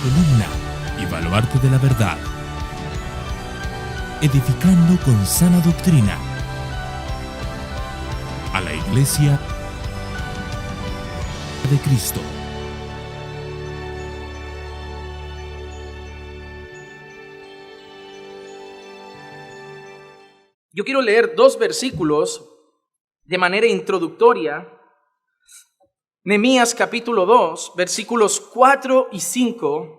columna y baluarte de la verdad, edificando con sana doctrina a la Iglesia de Cristo. Yo quiero leer 2 versículos de manera introductoria. Nehemías capítulo 2, versículos 4 y 5,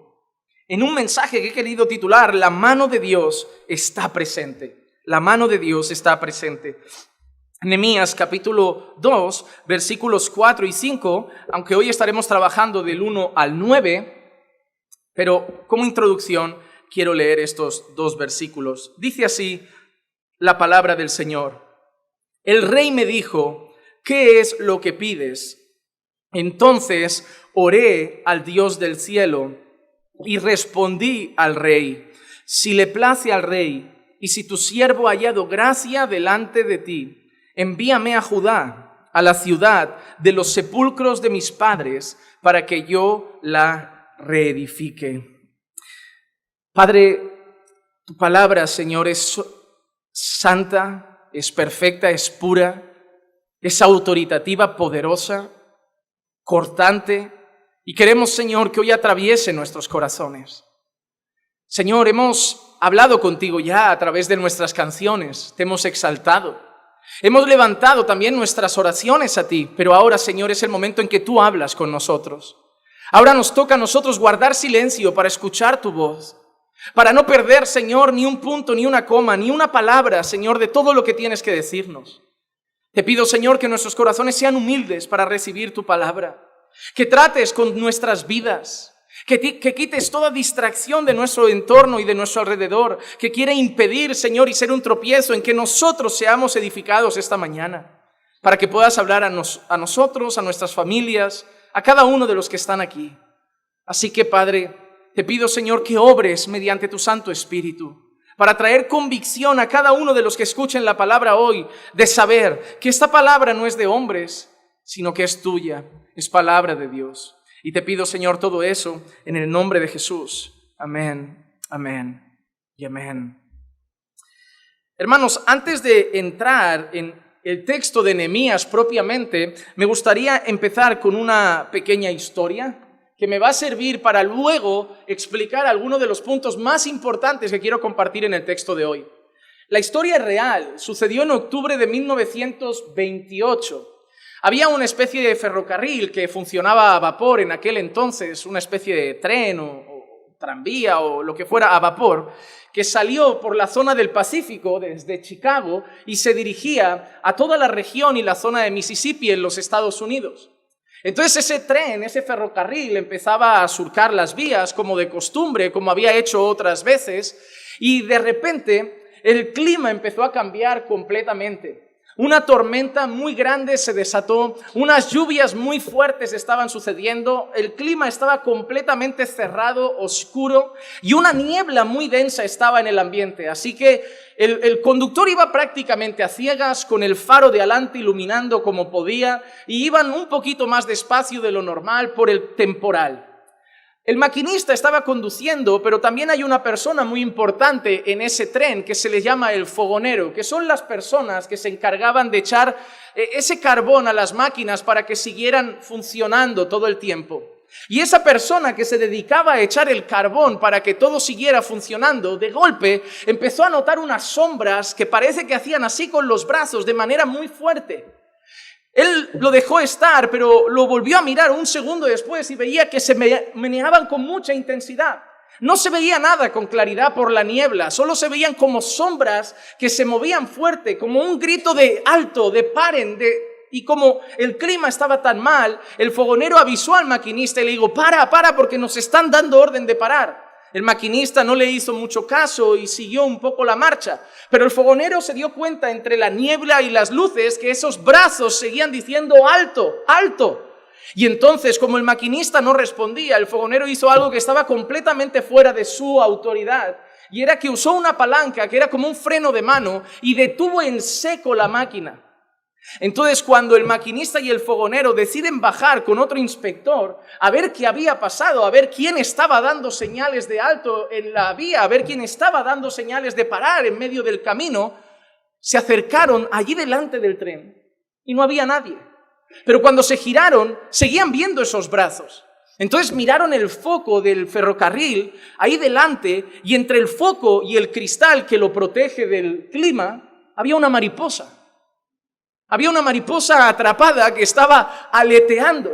en un mensaje que he querido titular, La mano de Dios está presente. La mano de Dios está presente. Nehemías capítulo 2, versículos 4 y 5, aunque hoy estaremos trabajando del 1 al 9, pero como introducción quiero leer estos 2 versículos. Dice así la palabra del Señor. El rey me dijo, ¿qué es lo que pides? Entonces oré al Dios del cielo y respondí al rey, si le place al rey y si tu siervo ha hallado gracia delante de ti, envíame a Judá, a la ciudad de los sepulcros de mis padres, para que yo la reedifique. Padre, tu palabra, Señor, es santa, es perfecta, es pura, es autoritativa, poderosa, cortante, y queremos, Señor, que hoy atraviese nuestros corazones. Señor, hemos hablado contigo ya a través de nuestras canciones, te hemos exaltado, hemos levantado también nuestras oraciones a ti, pero ahora, Señor, es el momento en que tú hablas con nosotros. Ahora nos toca a nosotros guardar silencio para escuchar tu voz, para no perder, Señor, ni un punto, ni una coma, ni una palabra, Señor, de todo lo que tienes que decirnos. Te pido, Señor, que nuestros corazones sean humildes para recibir tu palabra, que trates con nuestras vidas, que quites toda distracción de nuestro entorno y de nuestro alrededor, que quiere impedir, Señor, y ser un tropiezo en que nosotros seamos edificados esta mañana, para que puedas hablar a nosotros, a nuestras familias, a cada uno de los que están aquí. Así que, Padre, te pido, Señor, que obres mediante tu Santo Espíritu para traer convicción a cada uno de los que escuchen la palabra hoy, de saber que esta palabra no es de hombres, sino que es tuya, es palabra de Dios. Y te pido, Señor, todo eso en el nombre de Jesús. Amén, amén y amén. Hermanos, antes de entrar en el texto de Nehemías propiamente, me gustaría empezar con una pequeña historia que me va a servir para luego explicar algunos de los puntos más importantes que quiero compartir en el texto de hoy. La historia es real, sucedió en octubre de 1928. Había una especie de ferrocarril que funcionaba a vapor en aquel entonces, una especie de tren o tranvía o lo que fuera a vapor, que salió por la zona del Pacífico desde Chicago y se dirigía a toda la región y la zona de Mississippi en los Estados Unidos. Entonces ese tren, ese ferrocarril empezaba a surcar las vías como de costumbre, como había hecho otras veces, y de repente el clima empezó a cambiar completamente. Una tormenta muy grande se desató, unas lluvias muy fuertes estaban sucediendo, el clima estaba completamente cerrado, oscuro, y una niebla muy densa estaba en el ambiente. Así que el conductor iba prácticamente a ciegas, con el faro de adelante iluminando como podía, y iban un poquito más despacio de lo normal por el temporal. El maquinista estaba conduciendo, pero también hay una persona muy importante en ese tren que se le llama el fogonero, que son las personas que se encargaban de echar ese carbón a las máquinas para que siguieran funcionando todo el tiempo. Y esa persona que se dedicaba a echar el carbón para que todo siguiera funcionando, de golpe empezó a notar unas sombras que parece que hacían así con los brazos de manera muy fuerte. Él lo dejó estar, pero lo volvió a mirar un segundo después y veía que se meneaban con mucha intensidad. No se veía nada con claridad por la niebla, solo se veían como sombras que se movían fuerte, como un grito de alto, de paren, y como el clima estaba tan mal, el fogonero avisó al maquinista y le dijo, para, porque nos están dando orden de parar. El maquinista no le hizo mucho caso y siguió un poco la marcha, pero el fogonero se dio cuenta entre la niebla y las luces que esos brazos seguían diciendo alto, alto. Y entonces, como el maquinista no respondía, el fogonero hizo algo que estaba completamente fuera de su autoridad, y era que usó una palanca que era como un freno de mano y detuvo en seco la máquina. Entonces, cuando el maquinista y el fogonero deciden bajar con otro inspector a ver qué había pasado, a ver quién estaba dando señales de alto en la vía, a ver quién estaba dando señales de parar en medio del camino, se acercaron allí delante del tren y no había nadie. Pero cuando se giraron, seguían viendo esos brazos. Entonces miraron el foco del ferrocarril ahí delante y entre el foco y el cristal que lo protege del clima había una mariposa. Había una mariposa atrapada que estaba aleteando.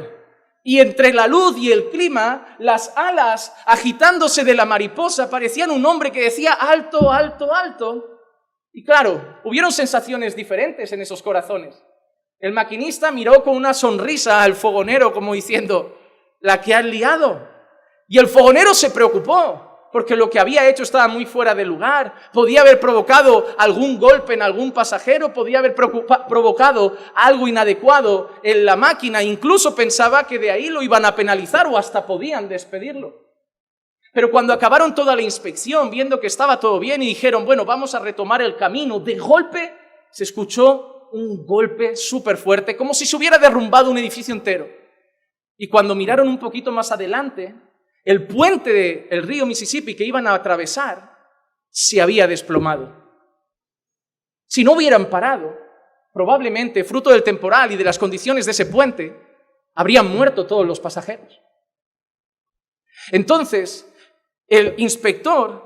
Y entre la luz y el clima, las alas agitándose de la mariposa parecían un hombre que decía alto, alto, alto. Y claro, hubieron sensaciones diferentes en esos corazones. El maquinista miró con una sonrisa al fogonero como diciendo, la que has liado. Y el fogonero se preocupó, porque lo que había hecho estaba muy fuera de lugar. Podía haber provocado algún golpe en algún pasajero, podía haber provocado algo inadecuado en la máquina. Incluso pensaba que de ahí lo iban a penalizar o hasta podían despedirlo. Pero cuando acabaron toda la inspección, viendo que estaba todo bien y dijeron, bueno, vamos a retomar el camino, de golpe se escuchó un golpe súper fuerte, como si se hubiera derrumbado un edificio entero. Y cuando miraron un poquito más adelante, el puente del río Mississippi que iban a atravesar se había desplomado. Si no hubieran parado, probablemente, fruto del temporal y de las condiciones de ese puente, habrían muerto todos los pasajeros. Entonces, el inspector,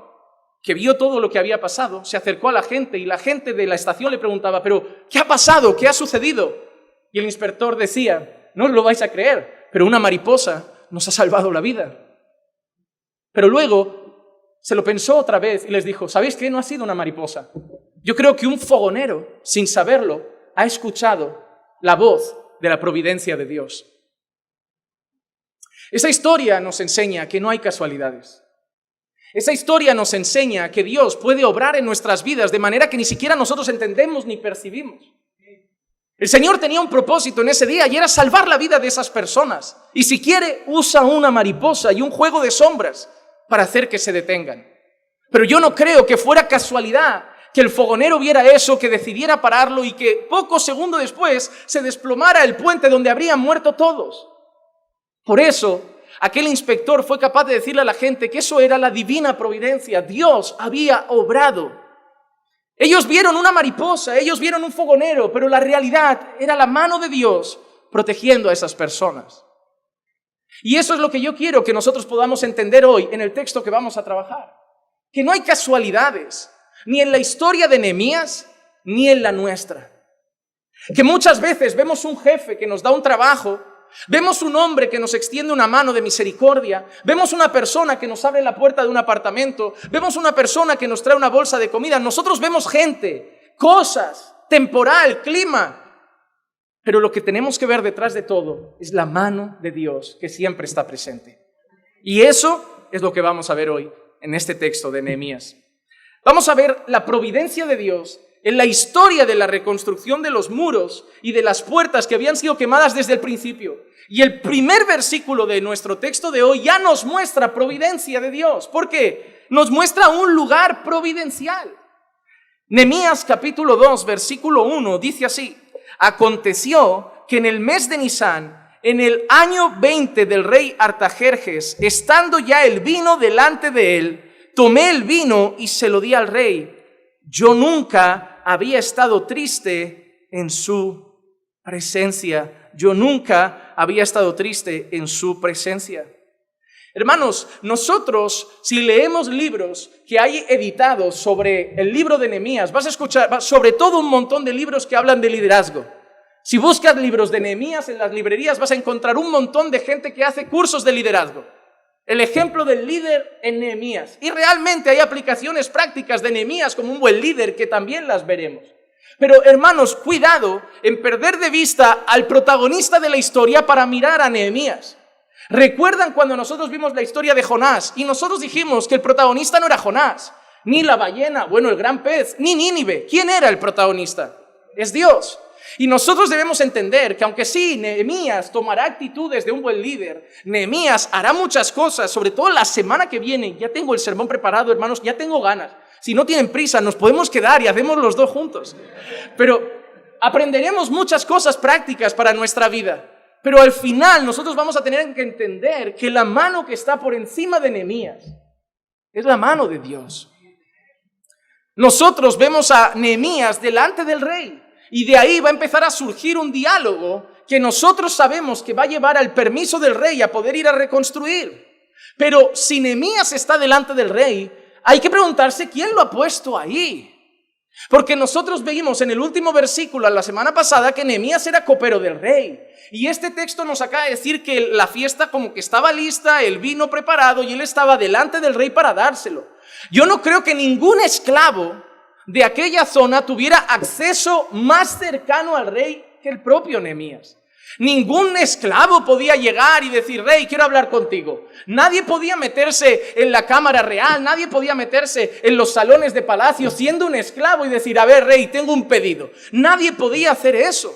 que vio todo lo que había pasado, se acercó a la gente y la gente de la estación le preguntaba, ¿pero qué ha pasado? ¿Qué ha sucedido? Y el inspector decía, no os lo vais a creer, pero una mariposa nos ha salvado la vida. Pero luego se lo pensó otra vez y les dijo, ¿sabéis qué? No ha sido una mariposa. Yo creo que un fogonero, sin saberlo, ha escuchado la voz de la providencia de Dios. Esa historia nos enseña que no hay casualidades. Esa historia nos enseña que Dios puede obrar en nuestras vidas de manera que ni siquiera nosotros entendemos ni percibimos. El Señor tenía un propósito en ese día y era salvar la vida de esas personas. Y si quiere, usa una mariposa y un juego de sombras para hacer que se detengan. Pero yo no creo que fuera casualidad que el fogonero viera eso, que decidiera pararlo y que pocos segundos después se desplomara el puente donde habrían muerto todos. Por eso, aquel inspector fue capaz de decirle a la gente que eso era la divina providencia. Dios había obrado. Ellos vieron una mariposa, ellos vieron un fogonero, pero la realidad era la mano de Dios protegiendo a esas personas. Y eso es lo que yo quiero que nosotros podamos entender hoy en el texto que vamos a trabajar. Que no hay casualidades, ni en la historia de Nehemías, ni en la nuestra. Que muchas veces vemos un jefe que nos da un trabajo, vemos un hombre que nos extiende una mano de misericordia, vemos una persona que nos abre la puerta de un apartamento, vemos una persona que nos trae una bolsa de comida. Nosotros vemos gente, cosas, temporal, clima. Pero lo que tenemos que ver detrás de todo es la mano de Dios que siempre está presente. Y eso es lo que vamos a ver hoy en este texto de Nehemías. Vamos a ver la providencia de Dios en la historia de la reconstrucción de los muros y de las puertas que habían sido quemadas desde el principio. Y el primer versículo de nuestro texto de hoy ya nos muestra providencia de Dios. ¿Por qué? Nos muestra un lugar providencial. Nehemías capítulo 2, versículo 1 dice así: aconteció que en el mes de Nisán, en el año 20 del rey Artajerjes, estando ya el vino delante de él, tomé el vino y se lo di al rey. Yo nunca había estado triste en su presencia. Yo nunca había estado triste en su presencia. Hermanos, nosotros, si leemos libros que hay editados sobre el libro de Nehemías, vas a escuchar sobre todo un montón de libros que hablan de liderazgo. Si buscas libros de Nehemías en las librerías, vas a encontrar un montón de gente que hace cursos de liderazgo. El ejemplo del líder en Nehemías. Y realmente hay aplicaciones prácticas de Nehemías como un buen líder que también las veremos. Pero hermanos, cuidado en perder de vista al protagonista de la historia para mirar a Nehemías. ¿Recuerdan cuando nosotros vimos la historia de Jonás y nosotros dijimos que el protagonista no era Jonás, ni la ballena, bueno, el gran pez, ni Nínive? ¿Quién era el protagonista? Es Dios. Y nosotros debemos entender que aunque sí, Nehemías tomará actitudes de un buen líder, Nehemías hará muchas cosas, sobre todo la semana que viene. Ya tengo el sermón preparado, hermanos, ya tengo ganas. Si no tienen prisa, nos podemos quedar y hacemos los dos juntos. Pero aprenderemos muchas cosas prácticas para nuestra vida. Pero al final nosotros vamos a tener que entender que la mano que está por encima de Nehemías es la mano de Dios. Nosotros vemos a Nehemías delante del rey y de ahí va a empezar a surgir un diálogo que nosotros sabemos que va a llevar al permiso del rey a poder ir a reconstruir. Pero si Nehemías está delante del rey, hay que preguntarse quién lo ha puesto ahí. Porque nosotros vimos en el último versículo la semana pasada que Nehemías era copero del rey. Y este texto nos acaba de decir que la fiesta como que estaba lista, el vino preparado y él estaba delante del rey para dárselo. Yo no creo que ningún esclavo de aquella zona tuviera acceso más cercano al rey que el propio Nehemías. Ningún esclavo podía llegar y decir, rey, quiero hablar contigo. Nadie podía meterse en la cámara real, nadie podía meterse en los salones de palacio siendo un esclavo y decir, a ver, rey, tengo un pedido. Nadie podía hacer eso.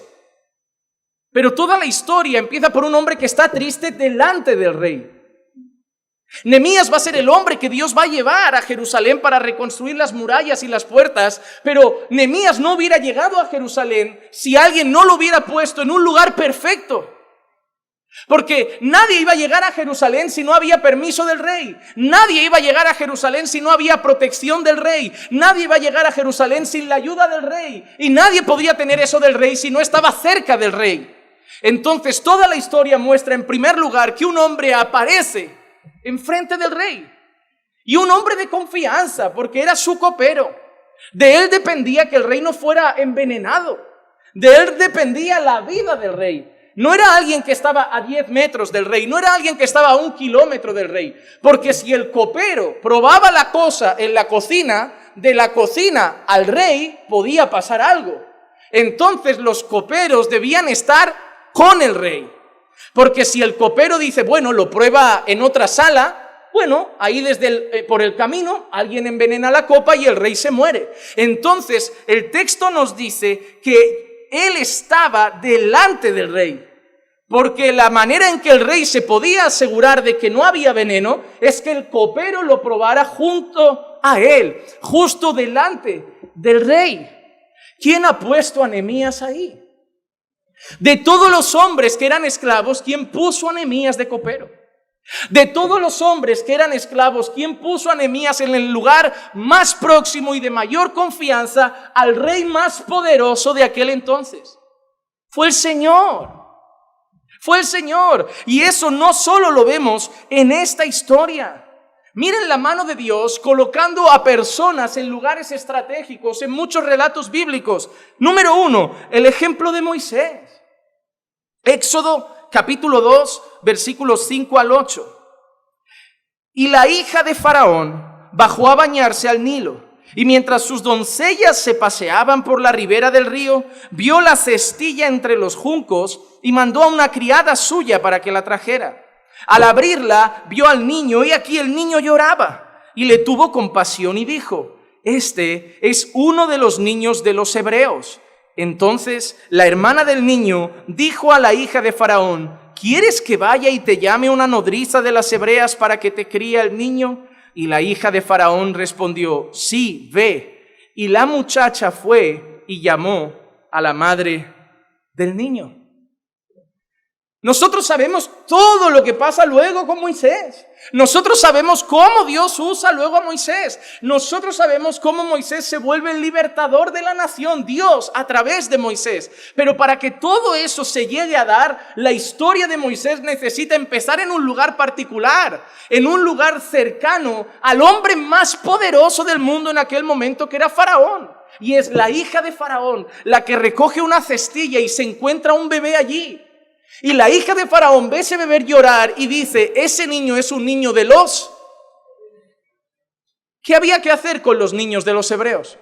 Pero toda la historia empieza por un hombre que está triste delante del rey. Nehemías va a ser el hombre que Dios va a llevar a Jerusalén para reconstruir las murallas y las puertas, pero Nehemías no hubiera llegado a Jerusalén si alguien no lo hubiera puesto en un lugar perfecto. Porque nadie iba a llegar a Jerusalén si no había permiso del rey. Nadie iba a llegar a Jerusalén si no había protección del rey. Nadie iba a llegar a Jerusalén sin la ayuda del rey. Y nadie podía tener eso del rey si no estaba cerca del rey. Entonces toda la historia muestra en primer lugar que un hombre aparece enfrente del rey, y un hombre de confianza, porque era su copero. De él dependía que el rey no fuera envenenado. De él dependía la vida del rey. No era alguien que estaba a 10 metros del rey, no era alguien que estaba a 1 kilómetro del rey, porque si el copero probaba la cosa en la cocina, de la cocina al rey podía pasar algo. Entonces los coperos debían estar con el rey. Porque si el copero dice, bueno, lo prueba en otra sala, bueno, ahí por el camino alguien envenena la copa y el rey se muere. Entonces el texto nos dice que él estaba delante del rey. Porque la manera en que el rey se podía asegurar de que no había veneno es que el copero lo probara junto a él, justo delante del rey. ¿Quién ha puesto a Nehemías ahí? De todos los hombres que eran esclavos, ¿quién puso a Nehemías de copero? De todos los hombres que eran esclavos, ¿quién puso a Nehemías en el lugar más próximo y de mayor confianza al rey más poderoso de aquel entonces? Fue el Señor. Fue el Señor. Y eso no solo lo vemos en esta historia. Miren la mano de Dios colocando a personas en lugares estratégicos en muchos relatos bíblicos. Número 1, el ejemplo de Moisés. Éxodo capítulo 2, versículos 5 al 8. Y la hija de Faraón bajó a bañarse al Nilo, y mientras sus doncellas se paseaban por la ribera del río, vio la cestilla entre los juncos y mandó a una criada suya para que la trajera. Al abrirla, vio al niño y aquí el niño lloraba, y le tuvo compasión y dijo, este es uno de los niños de los hebreos. Entonces la hermana del niño dijo a la hija de Faraón, ¿quieres que vaya y te llame una nodriza de las hebreas para que te críe el niño? Y la hija de Faraón respondió, sí, ve. Y la muchacha fue y llamó a la madre del niño. Nosotros sabemos todo lo que pasa luego con Moisés. Nosotros sabemos cómo Dios usa luego a Moisés. Nosotros sabemos cómo Moisés se vuelve el libertador de la nación, Dios a través de Moisés. Pero para que todo eso se llegue a dar, la historia de Moisés necesita empezar en un lugar particular, en un lugar cercano al hombre más poderoso del mundo en aquel momento, que era Faraón. Y es la hija de Faraón la que recoge una cestilla y se encuentra un bebé allí. Y la hija de Faraón ve a ese bebé llorar y dice, ese niño es un niño de los... ¿Qué había que hacer con los niños de los hebreos?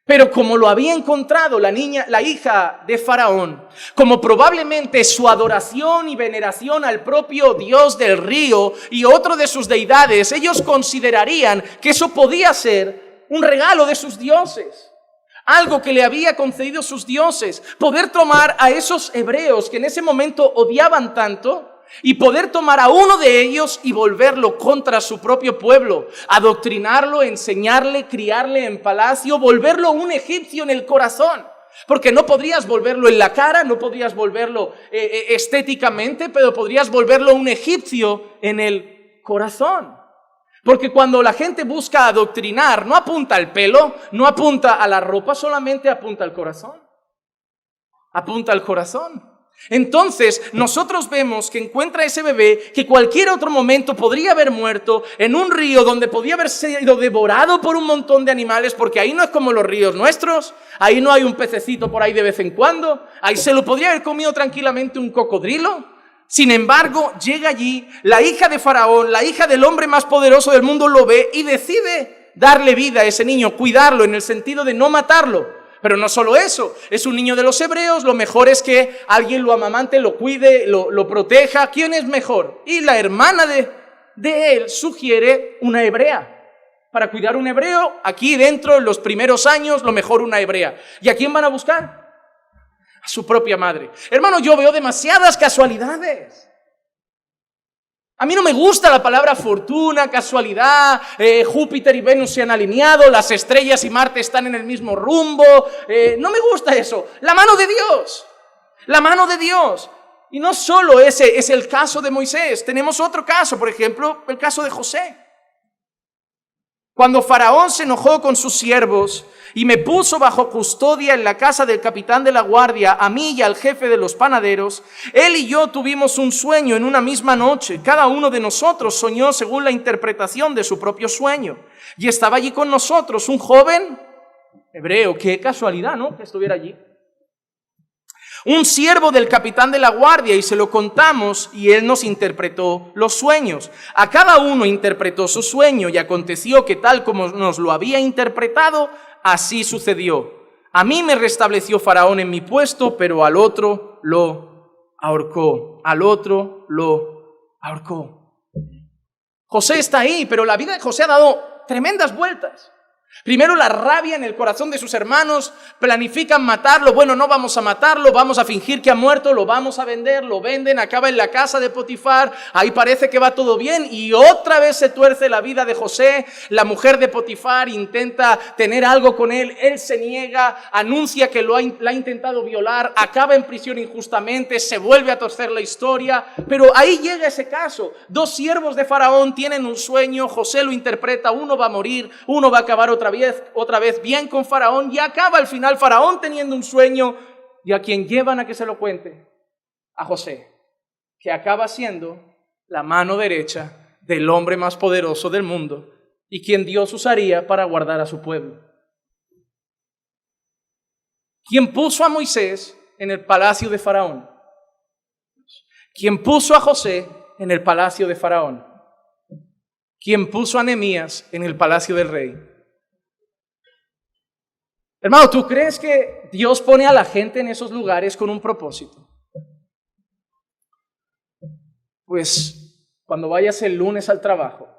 Pero como lo había encontrado la hija de Faraón, como probablemente su adoración y veneración al propio Dios del río y otro de sus deidades, ellos considerarían que eso podía ser un regalo de sus dioses. Algo que le había concedido sus dioses, poder tomar a esos hebreos que en ese momento odiaban tanto y poder tomar a uno de ellos y volverlo contra su propio pueblo, adoctrinarlo, enseñarle, criarle en palacio, volverlo un egipcio en el corazón. Porque no podrías volverlo en la cara, no podrías volverlo estéticamente, pero podrías volverlo un egipcio en el corazón. Porque cuando la gente busca adoctrinar, no apunta al pelo, no apunta a la ropa, solamente apunta al corazón. Apunta al corazón. Entonces, nosotros vemos que encuentra ese bebé que cualquier otro momento podría haber muerto en un río donde podía haber sido devorado por un montón de animales, porque ahí no es como los ríos nuestros, ahí no hay un pececito por ahí de vez en cuando, ahí se lo podría haber comido tranquilamente un cocodrilo. Sin embargo, llega allí la hija de Faraón, la hija del hombre más poderoso del mundo, lo ve y decide darle vida a ese niño, cuidarlo en el sentido de no matarlo. Pero no solo eso, es un niño de los hebreos, lo mejor es que alguien lo amamante, lo cuide, lo proteja. ¿Quién es mejor? Y la hermana de él sugiere una hebrea. Para cuidar un hebreo, aquí dentro, en los primeros años, lo mejor una hebrea. ¿Y a quién van a buscar? A su propia madre. Hermano, yo veo demasiadas casualidades. A mí no me gusta la palabra fortuna, casualidad, Júpiter y Venus se han alineado, las estrellas y Marte están en el mismo rumbo. No me gusta eso. La mano de Dios. La mano de Dios. Y no solo ese es el caso de Moisés. Tenemos otro caso, por ejemplo, el caso de José. Cuando Faraón se enojó con sus siervos y me puso bajo custodia en la casa del capitán de la guardia, a mí y al jefe de los panaderos, él y yo tuvimos un sueño en una misma noche. Cada uno de nosotros soñó según la interpretación de su propio sueño. Y estaba allí con nosotros un joven hebreo. Qué casualidad, ¿no?, que estuviera allí. Un siervo del capitán de la guardia, y se lo contamos, y él nos interpretó los sueños. A cada uno interpretó su sueño, y aconteció que tal como nos lo había interpretado, así sucedió. A mí me restableció Faraón en mi puesto, pero al otro lo ahorcó. Al otro lo ahorcó. José está ahí, pero la vida de José ha dado tremendas vueltas. Primero la rabia en el corazón de sus hermanos, planifican matarlo. Bueno, no vamos a matarlo, vamos a fingir que ha muerto, lo vamos a vender, lo venden, acaba en la casa de Potifar, ahí parece que va todo bien y otra vez se tuerce la vida de José. La mujer de Potifar intenta tener algo con él, él se niega, anuncia que la ha intentado violar, acaba en prisión injustamente, se vuelve a torcer la historia, pero ahí llega ese caso. Dos siervos de Faraón tienen un sueño, José lo interpreta, uno va a morir, uno va a acabar otra vez bien con Faraón, y acaba al final Faraón teniendo un sueño, y a quien llevan a que se lo cuente, a José, que acaba siendo la mano derecha del hombre más poderoso del mundo y quien Dios usaría para guardar a su pueblo. ¿Quién puso a Moisés en el palacio de Faraón? ¿Quién puso a José en el palacio de Faraón? ¿Quién puso a Nehemías en el palacio del rey? Hermano, ¿tú crees que Dios pone a la gente en esos lugares con un propósito? Pues cuando vayas el lunes al trabajo,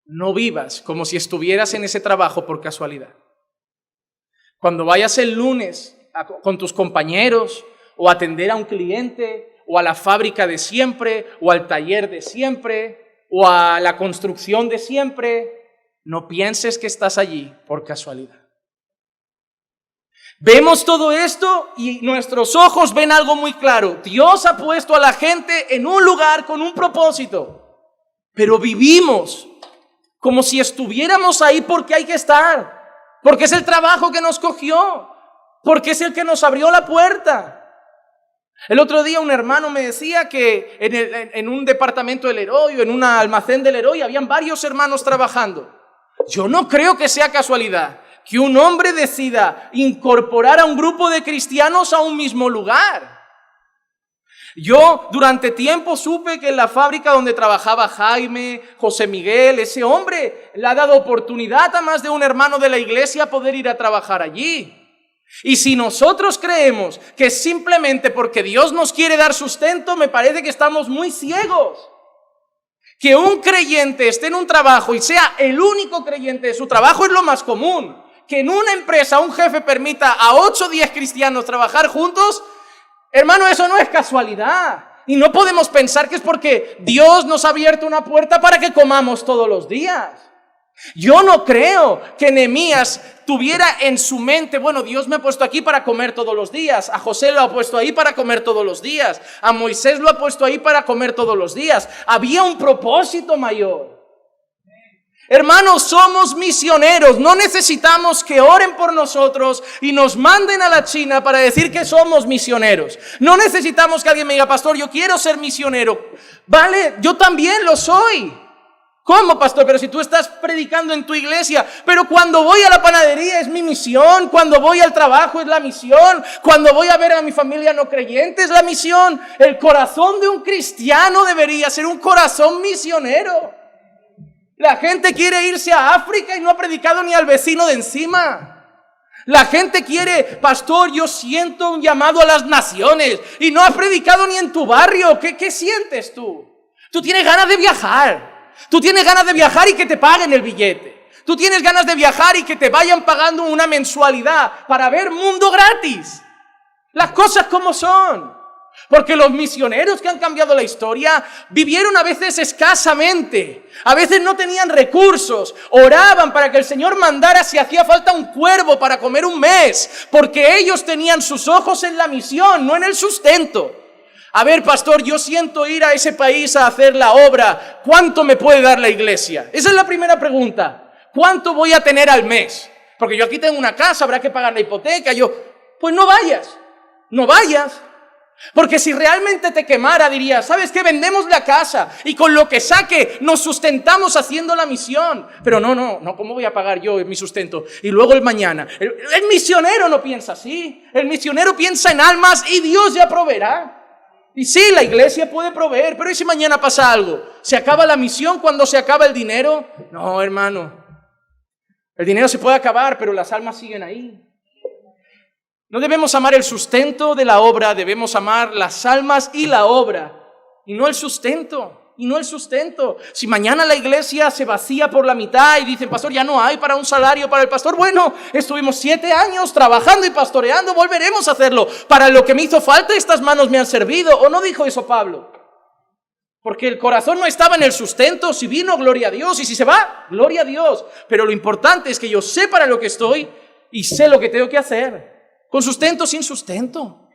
no vivas como si estuvieras en ese trabajo por casualidad. Cuando vayas el lunes con tus compañeros o a atender a un cliente o a la fábrica de siempre o al taller de siempre o a la construcción de siempre, no pienses que estás allí por casualidad. Vemos todo esto y nuestros ojos ven algo muy claro. Dios ha puesto a la gente en un lugar con un propósito, pero vivimos como si estuviéramos ahí porque hay que estar, porque es el trabajo que nos cogió, porque es el que nos abrió la puerta. El otro día un hermano me decía que en un departamento del Leroy o en un almacén del Leroy habían varios hermanos trabajando. Yo no creo que sea casualidad que un hombre decida incorporar a un grupo de cristianos a un mismo lugar. Yo durante tiempo supe que en la fábrica donde trabajaba Jaime, José Miguel, ese hombre le ha dado oportunidad a más de un hermano de la iglesia a poder ir a trabajar allí. Y si nosotros creemos que simplemente porque Dios nos quiere dar sustento, me parece que estamos muy ciegos. Que un creyente esté en un trabajo y sea el único creyente de su trabajo es lo más común. Que en una empresa un jefe permita a 8 o 10 cristianos trabajar juntos, hermano, eso no es casualidad. Y no podemos pensar que es porque Dios nos ha abierto una puerta para que comamos todos los días. Yo no creo que Nehemías tuviera en su mente, bueno, Dios me ha puesto aquí para comer todos los días, a José lo ha puesto ahí para comer todos los días, a Moisés lo ha puesto ahí para comer todos los días. Había un propósito mayor. Hermanos, somos misioneros, no necesitamos que oren por nosotros y nos manden a la China para decir que somos misioneros. No necesitamos que alguien me diga, pastor, yo quiero ser misionero. Vale, yo también lo soy. ¿Cómo, pastor? Pero si tú estás predicando en tu iglesia, pero cuando voy a la panadería es mi misión, cuando voy al trabajo es la misión, cuando voy a ver a mi familia no creyente es la misión. El corazón de un cristiano debería ser un corazón misionero. La gente quiere irse a África y no ha predicado ni al vecino de encima. La gente quiere, pastor, yo siento un llamado a las naciones y no has predicado ni en tu barrio. ¿Qué sientes tú? Tú tienes ganas de viajar. Tú tienes ganas de viajar y que te paguen el billete. Tú tienes ganas de viajar y que te vayan pagando una mensualidad para ver mundo gratis. Las cosas como son. Porque los misioneros que han cambiado la historia vivieron a veces escasamente, a veces no tenían recursos, oraban para que el Señor mandara si hacía falta un cuervo para comer un mes, porque ellos tenían sus ojos en la misión, no en el sustento. A ver, pastor, yo siento ir a ese país a hacer la obra, ¿cuánto me puede dar la iglesia? Esa es la primera pregunta. ¿Cuánto voy a tener al mes? Porque yo aquí tengo una casa, habrá que pagar la hipoteca, pues no vayas. Porque si realmente te quemara, dirías, ¿sabes qué? Vendemos la casa y con lo que saque nos sustentamos haciendo la misión. Pero no, ¿cómo voy a pagar yo mi sustento? Y luego el mañana. El misionero no piensa así. El misionero piensa en almas y Dios ya proveerá. Y sí, la iglesia puede proveer, pero ¿y si mañana pasa algo? ¿Se acaba la misión cuando se acaba el dinero? No, hermano. El dinero se puede acabar, pero las almas siguen ahí. No debemos amar el sustento de la obra, debemos amar las almas y la obra, y no el sustento. Si mañana la iglesia se vacía por la mitad y dicen, pastor, ya no hay para un salario para el pastor, bueno, estuvimos 7 años trabajando y pastoreando, volveremos a hacerlo. Para lo que me hizo falta, estas manos me han servido. ¿O no dijo eso Pablo? Porque el corazón no estaba en el sustento. Si vino, gloria a Dios, y si se va, gloria a Dios. Pero lo importante es que yo sé para lo que estoy y sé lo que tengo que hacer. Con sustento, sin sustento.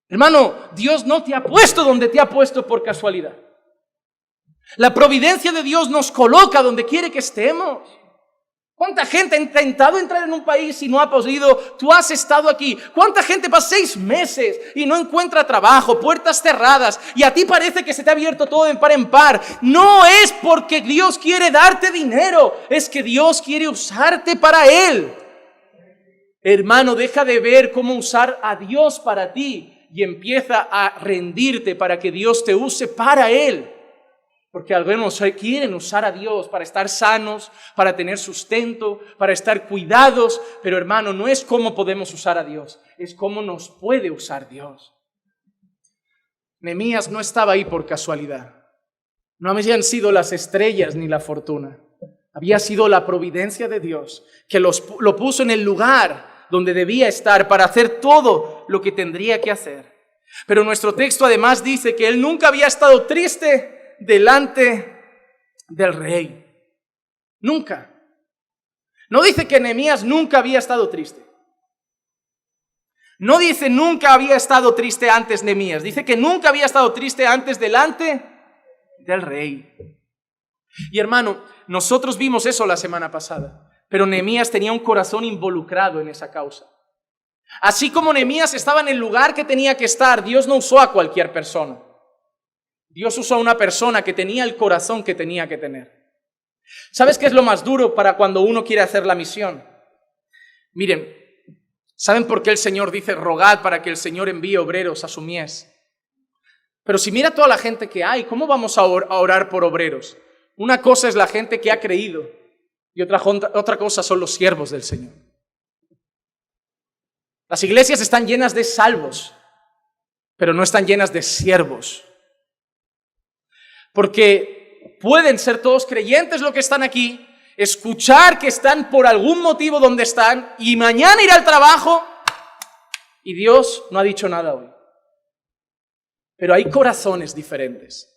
Hermano, Dios no te ha puesto donde te ha puesto por casualidad. La providencia de Dios nos coloca donde quiere que estemos. ¿Cuánta gente ha intentado entrar en un país y no ha podido? Tú has estado aquí. ¿Cuánta gente pasa 6 meses y no encuentra trabajo, puertas cerradas, y a ti parece que se te ha abierto todo de par en par? No es porque Dios quiere darte dinero, es que Dios quiere usarte para Él. Hermano, deja de ver cómo usar a Dios para ti y empieza a rendirte para que Dios te use para Él. Porque algunos quieren usar a Dios para estar sanos, para tener sustento, para estar cuidados. Pero hermano, no es cómo podemos usar a Dios, es cómo nos puede usar Dios. Nehemías no estaba ahí por casualidad. No habían sido las estrellas ni la fortuna. Había sido la providencia de Dios que lo puso en el lugar donde debía estar para hacer todo lo que tendría que hacer. Pero nuestro texto además dice que él nunca había estado triste delante del rey. Nunca. No dice que Nehemías nunca había estado triste. No dice nunca había estado triste antes Nehemías. Dice que nunca había estado triste antes delante del rey. Y hermano, nosotros vimos eso la semana pasada. Pero Nehemías tenía un corazón involucrado en esa causa. Así como Nehemías estaba en el lugar que tenía que estar, Dios no usó a cualquier persona. Dios usó a una persona que tenía el corazón que tenía que tener. ¿Sabes qué es lo más duro para cuando uno quiere hacer la misión? Miren, ¿saben por qué el Señor dice rogad para que el Señor envíe obreros a su mies? Pero si mira toda la gente que hay, ¿cómo vamos a orar por obreros? Una cosa es la gente que ha creído y otra cosa son los siervos del Señor. Las iglesias están llenas de salvos, pero no están llenas de siervos. Porque pueden ser todos creyentes los que están aquí, escuchar que están por algún motivo donde están y mañana ir al trabajo y Dios no ha dicho nada hoy. pero hay corazones diferentes.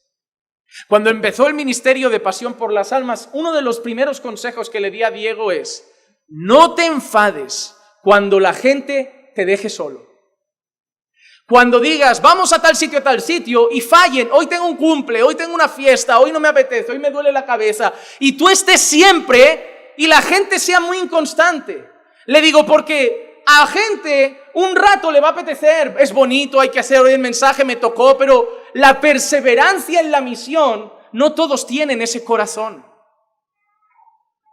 Cuando empezó el ministerio de Pasión por las Almas, uno de los primeros consejos que le di a Diego es: no te enfades cuando la gente te deje solo. Cuando digas, vamos a tal sitio, y fallen, hoy tengo un cumple, hoy tengo una fiesta, hoy no me apetece, hoy me duele la cabeza, y tú estés siempre y la gente sea muy inconstante. Le digo, porque a gente un rato le va a apetecer, es bonito, hay que hacer hoy el mensaje, me tocó, pero la perseverancia en la misión, no todos tienen ese corazón.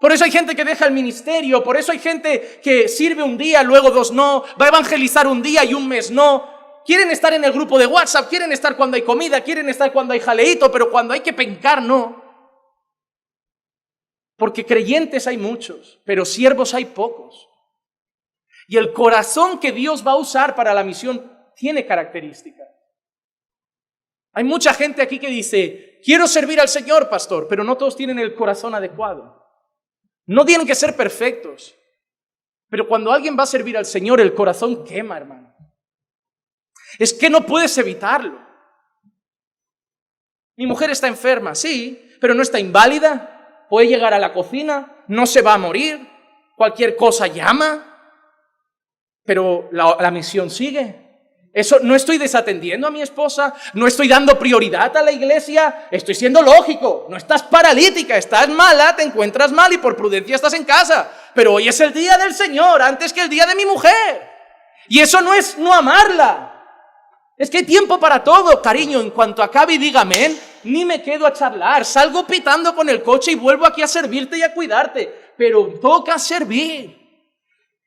Por eso hay gente que deja el ministerio, por eso hay gente que sirve un día, luego 2 no, va a evangelizar un día y un mes no. Quieren estar en el grupo de WhatsApp, quieren estar cuando hay comida, quieren estar cuando hay jaleíto, pero cuando hay que pencar, no. Porque creyentes hay muchos, pero siervos hay pocos. Y el corazón que Dios va a usar para la misión tiene características. Hay mucha gente aquí que dice, quiero servir al Señor, pastor, pero no todos tienen el corazón adecuado. No tienen que ser perfectos. Pero cuando alguien va a servir al Señor, el corazón quema, hermano. Es que no puedes evitarlo. Mi mujer está enferma, sí, pero no está inválida. Puede llegar a la cocina, no se va a morir. Cualquier cosa llama. Pero la misión sigue. Eso, no estoy desatendiendo a mi esposa, no estoy dando prioridad a la iglesia, estoy siendo lógico. No estás paralítica, estás mala, te encuentras mal y por prudencia estás en casa. Pero hoy es el día del Señor antes que el día de mi mujer. Y eso no es no amarla. Es que hay tiempo para todo, cariño. En cuanto acabe y diga amén, ni me quedo a charlar. Salgo pitando con el coche y vuelvo aquí a servirte y a cuidarte. Pero toca servir.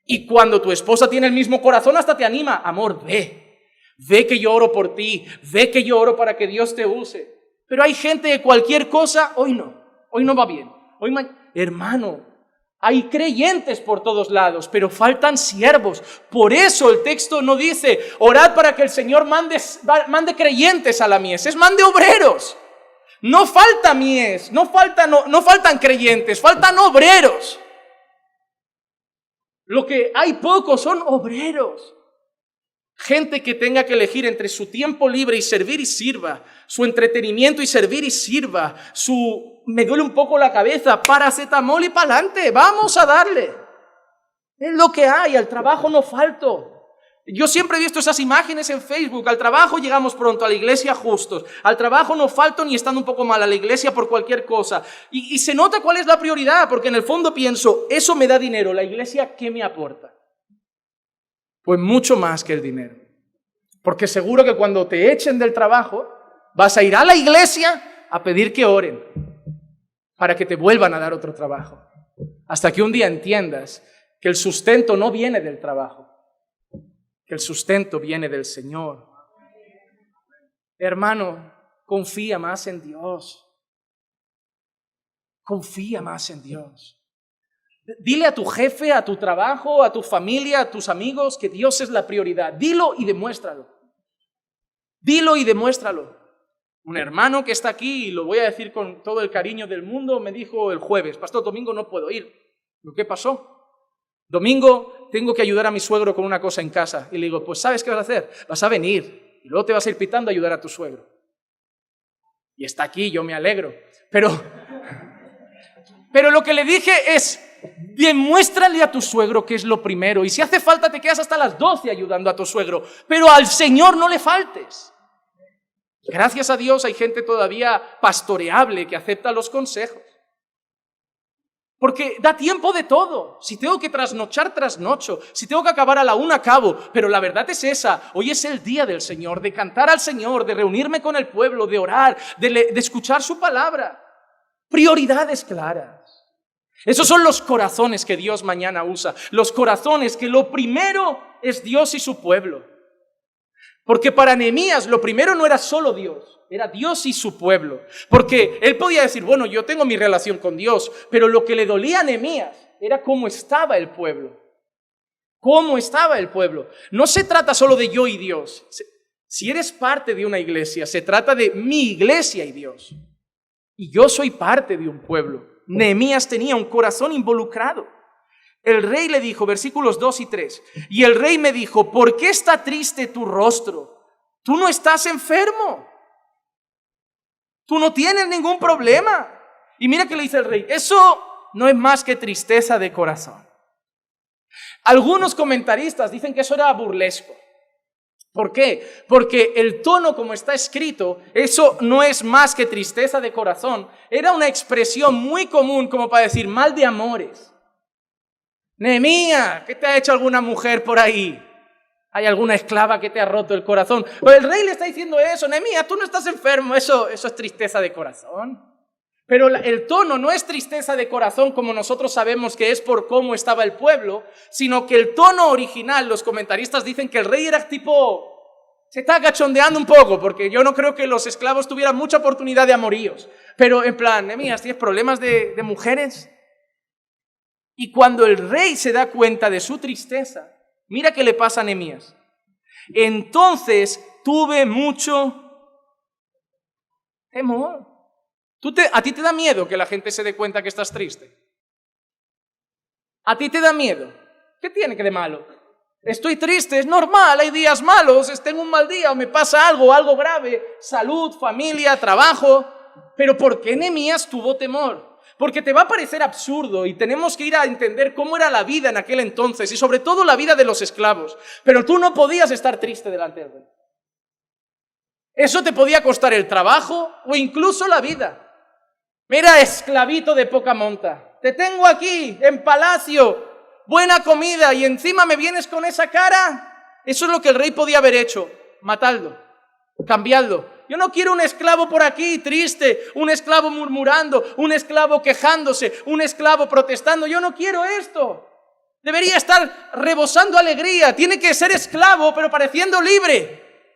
Y cuando tu esposa tiene el mismo corazón, hasta te anima. Amor, ve que yo oro por ti, ve que yo oro para que Dios te use. Pero hay gente que cualquier cosa, hoy no va bien. Hermano, hay creyentes por todos lados, pero faltan siervos. Por eso el texto no dice, orad para que el Señor mande creyentes a la mies, es mande obreros. No falta mies, no faltan creyentes, faltan obreros. Lo que hay pocos son obreros. Gente que tenga que elegir entre su tiempo libre y servir y sirva, su entretenimiento y servir y sirva, me duele un poco la cabeza, paracetamol y pa'lante, vamos a darle. Es lo que hay, al trabajo no falto. Yo siempre he visto esas imágenes en Facebook, al trabajo llegamos pronto, a la iglesia justos, al trabajo no falto ni estando un poco mal, a la iglesia por cualquier cosa. Y se nota cuál es la prioridad, porque en el fondo pienso, eso me da dinero, la iglesia, ¿qué me aporta? Pues mucho más que el dinero. Porque seguro que cuando te echen del trabajo, vas a ir a la iglesia a pedir que oren para que te vuelvan a dar otro trabajo. Hasta que un día entiendas que el sustento no viene del trabajo, que el sustento viene del Señor. Hermano, confía más en Dios. Confía más en Dios. Dile a tu jefe, a tu trabajo, a tu familia, a tus amigos que Dios es la prioridad. Dilo y demuéstralo. Dilo y demuéstralo. Un hermano que está aquí, y lo voy a decir con todo el cariño del mundo, me dijo el jueves, pastor, domingo no puedo ir. ¿Qué pasó? Domingo tengo que ayudar a mi suegro con una cosa en casa. Y le digo, pues ¿sabes qué vas a hacer? Vas a venir y luego te vas a ir pitando a ayudar a tu suegro. Y está aquí, yo me alegro. Pero lo que le dije es, demuéstrale a tu suegro que es lo primero. Y si hace falta te quedas hasta las 12 ayudando a tu suegro. Pero al Señor no le faltes. Gracias a Dios hay gente todavía pastoreable que acepta los consejos. Porque da tiempo de todo. Si tengo que trasnochar, trasnocho. Si tengo que acabar a la 1, acabo. Pero la verdad es esa. Hoy es el día del Señor, de cantar al Señor, de reunirme con el pueblo, de orar, de escuchar su palabra. Prioridades claras. Esos son los corazones que Dios mañana usa. Los corazones que lo primero es Dios y su pueblo. Porque para Nehemías lo primero no era solo Dios, era Dios y su pueblo. Porque él podía decir, bueno, yo tengo mi relación con Dios, pero lo que le dolía a Nehemías era cómo estaba el pueblo. Cómo estaba el pueblo. No se trata solo de yo y Dios. Si eres parte de una iglesia, se trata de mi iglesia y Dios. Y yo soy parte de un pueblo. Nehemías tenía un corazón involucrado. El rey le dijo, versículos 2 y 3, y el rey me dijo, ¿por qué está triste tu rostro? Tú no estás enfermo. Tú no tienes ningún problema. Y mira que le dice el rey, eso no es más que tristeza de corazón. Algunos comentaristas dicen que eso era burlesco. ¿Por qué? Porque el tono como está escrito, eso no es más que tristeza de corazón. Era una expresión muy común como para decir mal de amores. Nehemías, ¿qué te ha hecho alguna mujer por ahí? ¿Hay alguna esclava que te ha roto el corazón? Pero el rey le está diciendo eso, Nehemías, tú no estás enfermo, eso es tristeza de corazón. Pero el tono no es tristeza de corazón como nosotros sabemos que es por cómo estaba el pueblo, sino que el tono original, los comentaristas dicen que el rey era tipo, se está cachondeando un poco, porque yo no creo que los esclavos tuvieran mucha oportunidad de amoríos. Pero en plan, Nehemías, ¿tienes problemas de mujeres? Y cuando el rey se da cuenta de su tristeza, mira qué le pasa a Nehemías. Entonces tuve mucho temor. ¿A ti te da miedo que la gente se dé cuenta que estás triste? ¿A ti te da miedo? ¿Qué tiene que de malo? Estoy triste, es normal, hay días malos, tengo un mal día o me pasa algo grave, salud, familia, trabajo. Pero ¿por qué Nehemías tuvo temor? Porque te va a parecer absurdo y tenemos que ir a entender cómo era la vida en aquel entonces y sobre todo la vida de los esclavos. Pero tú no podías estar triste delante del rey. Eso te podía costar el trabajo o incluso la vida. Mira, esclavito de poca monta, te tengo aquí en palacio, buena comida y encima me vienes con esa cara. Eso es lo que el rey podía haber hecho, matarlo, cambiarlo. Yo no quiero un esclavo por aquí triste, un esclavo murmurando, un esclavo quejándose, un esclavo protestando. Yo no quiero esto. Debería estar rebosando alegría. Tiene que ser esclavo, pero pareciendo libre.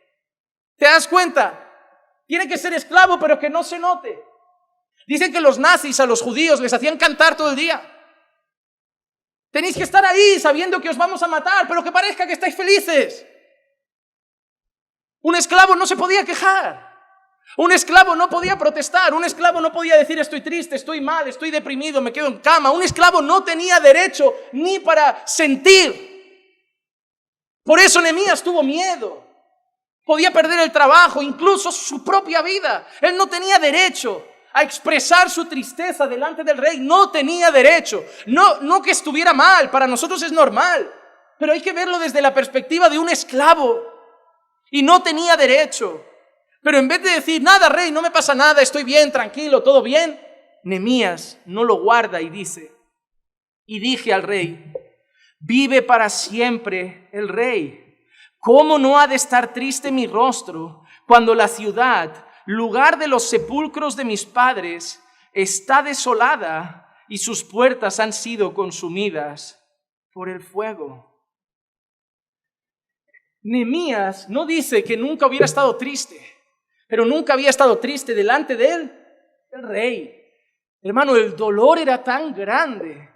¿Te das cuenta? Tiene que ser esclavo, pero que no se note. Dicen que los nazis a los judíos les hacían cantar todo el día. Tenéis que estar ahí sabiendo que os vamos a matar, pero que parezca que estáis felices. Un esclavo no se podía quejar. Un esclavo no podía protestar. Un esclavo no podía decir estoy triste, estoy mal, estoy deprimido, me quedo en cama. Un esclavo no tenía derecho ni para sentir. Por eso Nehemías tuvo miedo. Podía perder el trabajo, incluso su propia vida. Él no tenía derecho a expresar su tristeza delante del rey. No tenía derecho. No que estuviera mal, para nosotros es normal. Pero hay que verlo desde la perspectiva de un esclavo. Y no tenía derecho. Pero en vez de decir, nada, rey, no me pasa nada, estoy bien, tranquilo, todo bien, Nehemías no lo guarda y dice, y dije al rey, vive para siempre el rey. ¿Cómo no ha de estar triste mi rostro cuando la ciudad, lugar de los sepulcros de mis padres, está desolada y sus puertas han sido consumidas por el fuego? Nehemías no dice que nunca hubiera estado triste, pero nunca había estado triste delante de él, el rey. Hermano, el dolor era tan grande,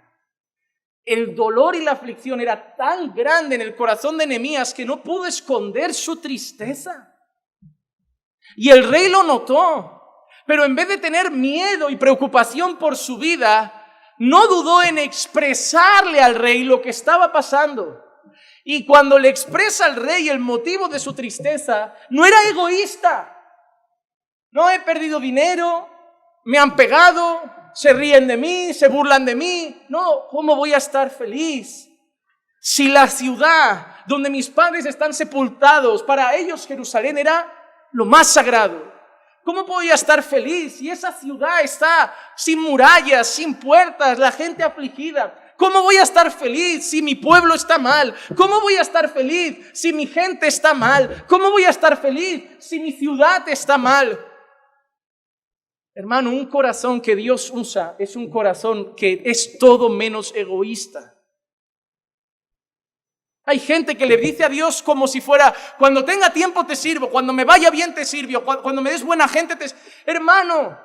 el dolor y la aflicción era tan grande en el corazón de Nehemías que no pudo esconder su tristeza. Y el rey lo notó, pero en vez de tener miedo y preocupación por su vida, no dudó en expresarle al rey lo que estaba pasando. Y cuando le expresa al rey el motivo de su tristeza, no era egoísta. No he perdido dinero, me han pegado, se ríen de mí, se burlan de mí. No, ¿cómo voy a estar feliz? Si la ciudad donde mis padres están sepultados, para ellos Jerusalén era lo más sagrado. ¿Cómo voy a estar feliz si esa ciudad está sin murallas, sin puertas, la gente afligida? ¿Cómo voy a estar feliz si mi pueblo está mal? ¿Cómo voy a estar feliz si mi gente está mal? ¿Cómo voy a estar feliz si mi ciudad está mal? Hermano, un corazón que Dios usa es un corazón que es todo menos egoísta. Hay gente que le dice a Dios como si fuera, cuando tenga tiempo te sirvo, cuando me vaya bien te sirvo, cuando me des buena gente te sirvo. Hermano,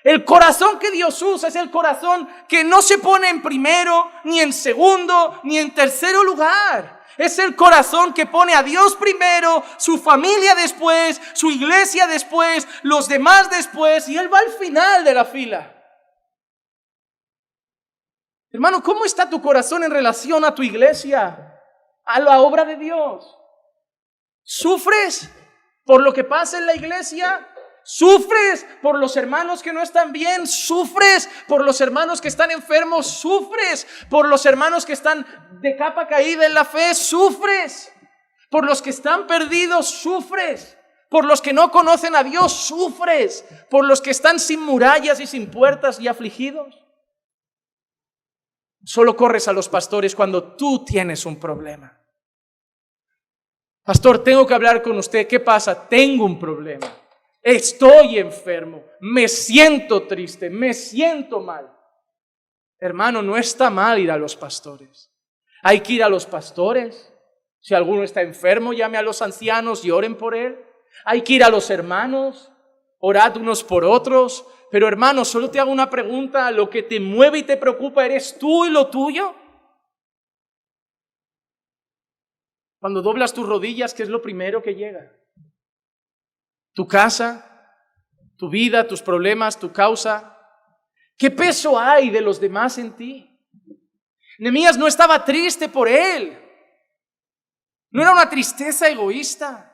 el corazón que Dios usa es el corazón que no se pone en primero, ni en segundo, ni en tercero lugar. Es el corazón que pone a Dios primero, su familia después, su iglesia después, los demás después, y Él va al final de la fila. Hermano, ¿cómo está tu corazón en relación a tu iglesia, a la obra de Dios? ¿Sufres por lo que pasa en la iglesia. Sufres por los hermanos que no están bien, sufres por los hermanos que están enfermos, sufres por los hermanos que están de capa caída en la fe, sufres por los que están perdidos, sufres por los que no conocen a Dios, sufres por los que están sin murallas y sin puertas y afligidos. Solo corres a los pastores cuando tú tienes un problema. Pastor, tengo que hablar con usted. ¿Qué pasa? Tengo un problema. Estoy enfermo. Me siento triste. Me siento mal. Hermano, no está mal ir a los pastores. Hay que ir a los pastores. Si alguno está enfermo, llame a los ancianos y oren por él. Hay que ir a los hermanos. Orad unos por otros. Pero hermano, solo te hago una pregunta. ¿Lo que te mueve y te preocupa eres tú y lo tuyo? Cuando doblas tus rodillas, ¿qué es lo primero que llega? Tu casa, tu vida, tus problemas, tu causa. ¿Qué peso hay de los demás en ti? Nehemías no estaba triste por él. No era una tristeza egoísta.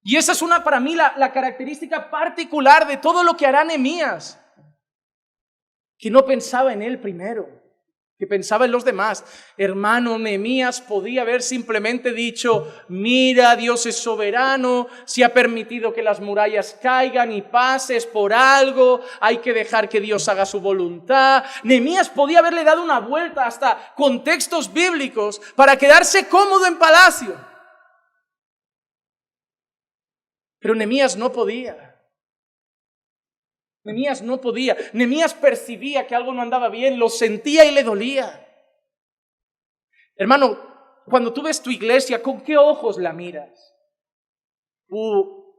Y esa es para mí la característica particular de todo lo que hará Nehemías. Que no pensaba en él primero, que pensaba en los demás. Hermano, Nehemías podía haber simplemente dicho: mira, Dios es soberano, si ha permitido que las murallas caigan y pases por algo, hay que dejar que Dios haga su voluntad. Nehemías podía haberle dado una vuelta hasta contextos bíblicos para quedarse cómodo en palacio. Pero Nehemías no podía. Nehemías no podía. Nehemías percibía que algo no andaba bien, lo sentía y le dolía. Hermano, cuando tú ves tu iglesia, ¿con qué ojos la miras?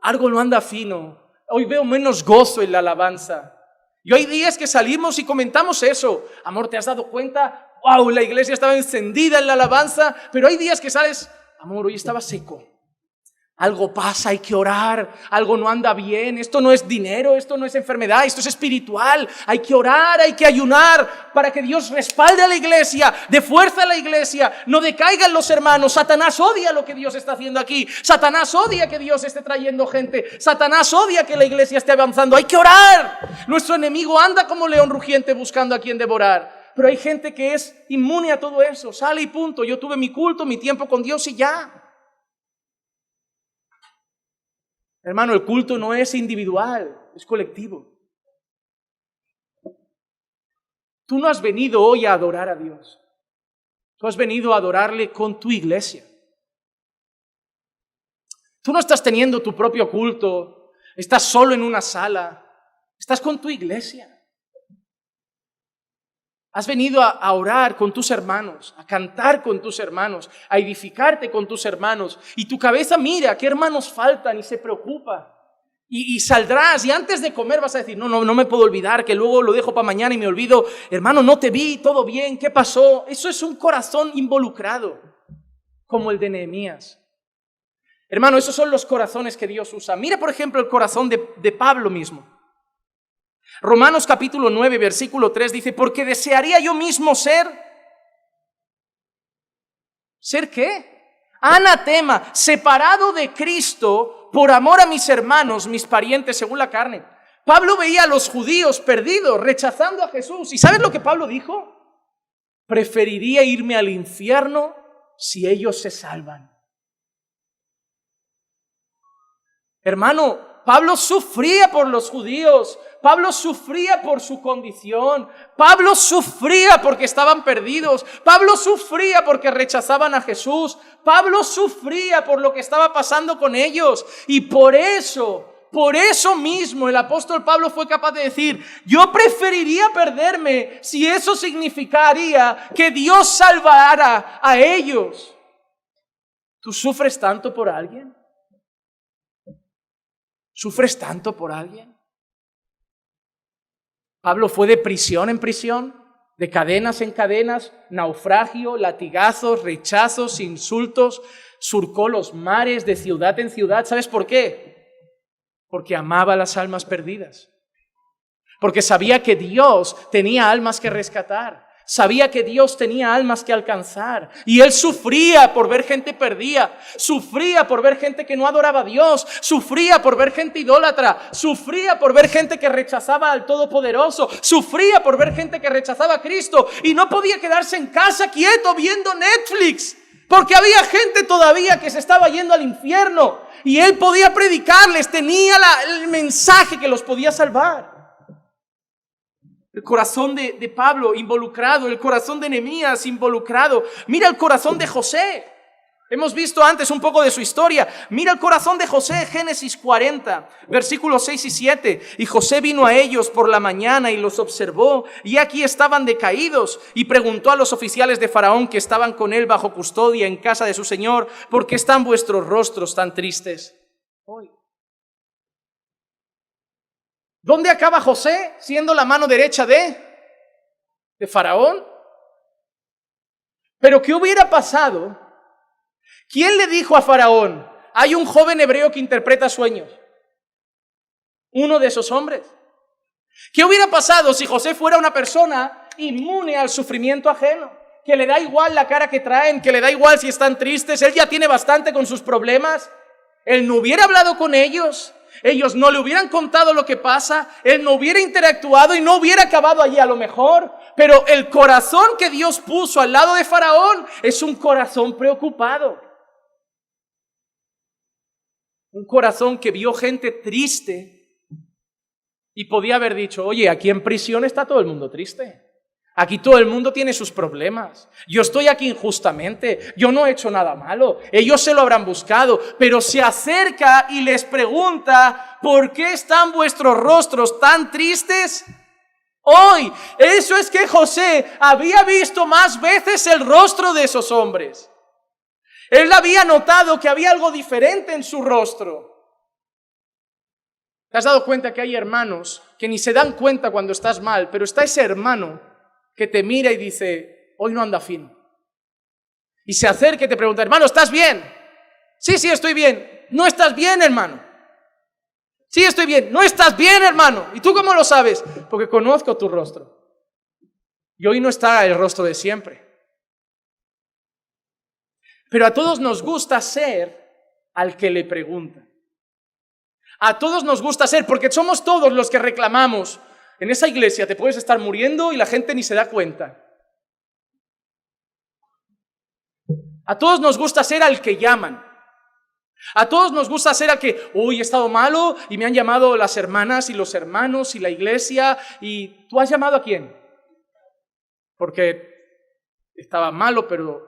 Algo no anda fino. Hoy veo menos gozo en la alabanza. Y hay días que salimos y comentamos eso. Amor, ¿te has dado cuenta? ¡Wow! La iglesia estaba encendida en la alabanza. Pero hay días que sales: amor, hoy estaba seco. Algo pasa, hay que orar, algo no anda bien, esto no es dinero, esto no es enfermedad, esto es espiritual. Hay que orar, hay que ayunar para que Dios respalde a la iglesia, dé fuerza a la iglesia, no decaigan los hermanos. Satanás odia lo que Dios está haciendo aquí, Satanás odia que Dios esté trayendo gente, Satanás odia que la iglesia esté avanzando. Hay que orar. Nuestro enemigo anda como león rugiente buscando a quien devorar. Pero hay gente que es inmune a todo eso, sale y punto. Yo tuve mi culto, mi tiempo con Dios y ya. Hermano, el culto no es individual, es colectivo. Tú no has venido hoy a adorar a Dios. Tú has venido a adorarle con tu iglesia. Tú no estás teniendo tu propio culto, estás solo en una sala, estás con tu iglesia. Has venido a orar con tus hermanos, a cantar con tus hermanos, a edificarte con tus hermanos. Y tu cabeza mira qué hermanos faltan y se preocupa. Y saldrás y antes de comer vas a decir: no me puedo olvidar, que luego lo dejo para mañana y me olvido. Hermano, no te vi, todo bien, ¿qué pasó? Eso es un corazón involucrado, como el de Nehemías. Hermano, esos son los corazones que Dios usa. Mira, por ejemplo, el corazón de Pablo mismo. Romanos capítulo 9, versículo 3 dice: porque desearía yo mismo ¿ser qué? Anatema, separado de Cristo por amor a mis hermanos, mis parientes según la carne. Pablo veía a los judíos perdidos, rechazando a Jesús. ¿Y sabes lo que Pablo dijo? Preferiría irme al infierno si ellos se salvan. Hermano, Pablo sufría por los judíos, Pablo sufría por su condición, Pablo sufría porque estaban perdidos, Pablo sufría porque rechazaban a Jesús, Pablo sufría por lo que estaba pasando con ellos. Y por eso mismo el apóstol Pablo fue capaz de decir: yo preferiría perderme si eso significaría que Dios salvara a ellos. ¿Tú sufres tanto por alguien? ¿Sufres tanto por alguien? Pablo fue de prisión en prisión, de cadenas en cadenas, naufragio, latigazos, rechazos, insultos, surcó los mares de ciudad en ciudad. ¿Sabes por qué? Porque amaba las almas perdidas. Porque sabía que Dios tenía almas que rescatar. Sabía que Dios tenía almas que alcanzar y él sufría por ver gente perdida, sufría por ver gente que no adoraba a Dios, sufría por ver gente idólatra, sufría por ver gente que rechazaba al Todopoderoso, sufría por ver gente que rechazaba a Cristo y no podía quedarse en casa quieto viendo Netflix porque había gente todavía que se estaba yendo al infierno y él podía predicarles, tenía el mensaje que los podía salvar. El corazón de Pablo involucrado, el corazón de Nehemías involucrado. Mira el corazón de José. Hemos visto antes un poco de su historia. Mira el corazón de José, Génesis 40, versículos 6 y 7. Y José vino a ellos por la mañana y los observó, y aquí estaban decaídos, y preguntó a los oficiales de Faraón que estaban con él bajo custodia en casa de su señor: ¿por qué están vuestros rostros tan tristes hoy? ¿Dónde acaba José siendo la mano derecha de Faraón? Pero ¿qué hubiera pasado? ¿Quién le dijo a Faraón: hay un joven hebreo que interpreta sueños? Uno de esos hombres. ¿Qué hubiera pasado si José fuera una persona inmune al sufrimiento ajeno? Que le da igual la cara que traen, que le da igual si están tristes, él ya tiene bastante con sus problemas. Él no hubiera hablado con ellos. Ellos no le hubieran contado lo que pasa, él no hubiera interactuado y no hubiera acabado allí a lo mejor. Pero el corazón que Dios puso al lado de Faraón es un corazón preocupado. Un corazón que vio gente triste y podía haber dicho: oye, aquí en prisión está todo el mundo triste. Aquí todo el mundo tiene sus problemas. Yo estoy aquí injustamente. Yo no he hecho nada malo. Ellos se lo habrán buscado. Pero se acerca y les pregunta: ¿por qué están vuestros rostros tan tristes hoy? Eso es que José había visto más veces el rostro de esos hombres. Él había notado que había algo diferente en su rostro. ¿Te has dado cuenta que hay hermanos que ni se dan cuenta cuando estás mal, pero está ese hermano que te mira y dice: hoy no anda fin? Y se acerca y te pregunta: hermano, ¿estás bien? Sí, estoy bien. ¿No estás bien, hermano? Sí, estoy bien. ¿No estás bien, hermano? ¿Y tú cómo lo sabes? Porque conozco tu rostro. Y hoy no está el rostro de siempre. Pero a todos nos gusta ser al que le pregunta. A todos nos gusta ser, porque somos todos los que reclamamos. En esa iglesia te puedes estar muriendo y la gente ni se da cuenta. A todos nos gusta ser al que llaman. A todos nos gusta ser al que: uy, he estado malo y me han llamado las hermanas y los hermanos y la iglesia. ¿Y tú has llamado a quién? Porque estaba malo, pero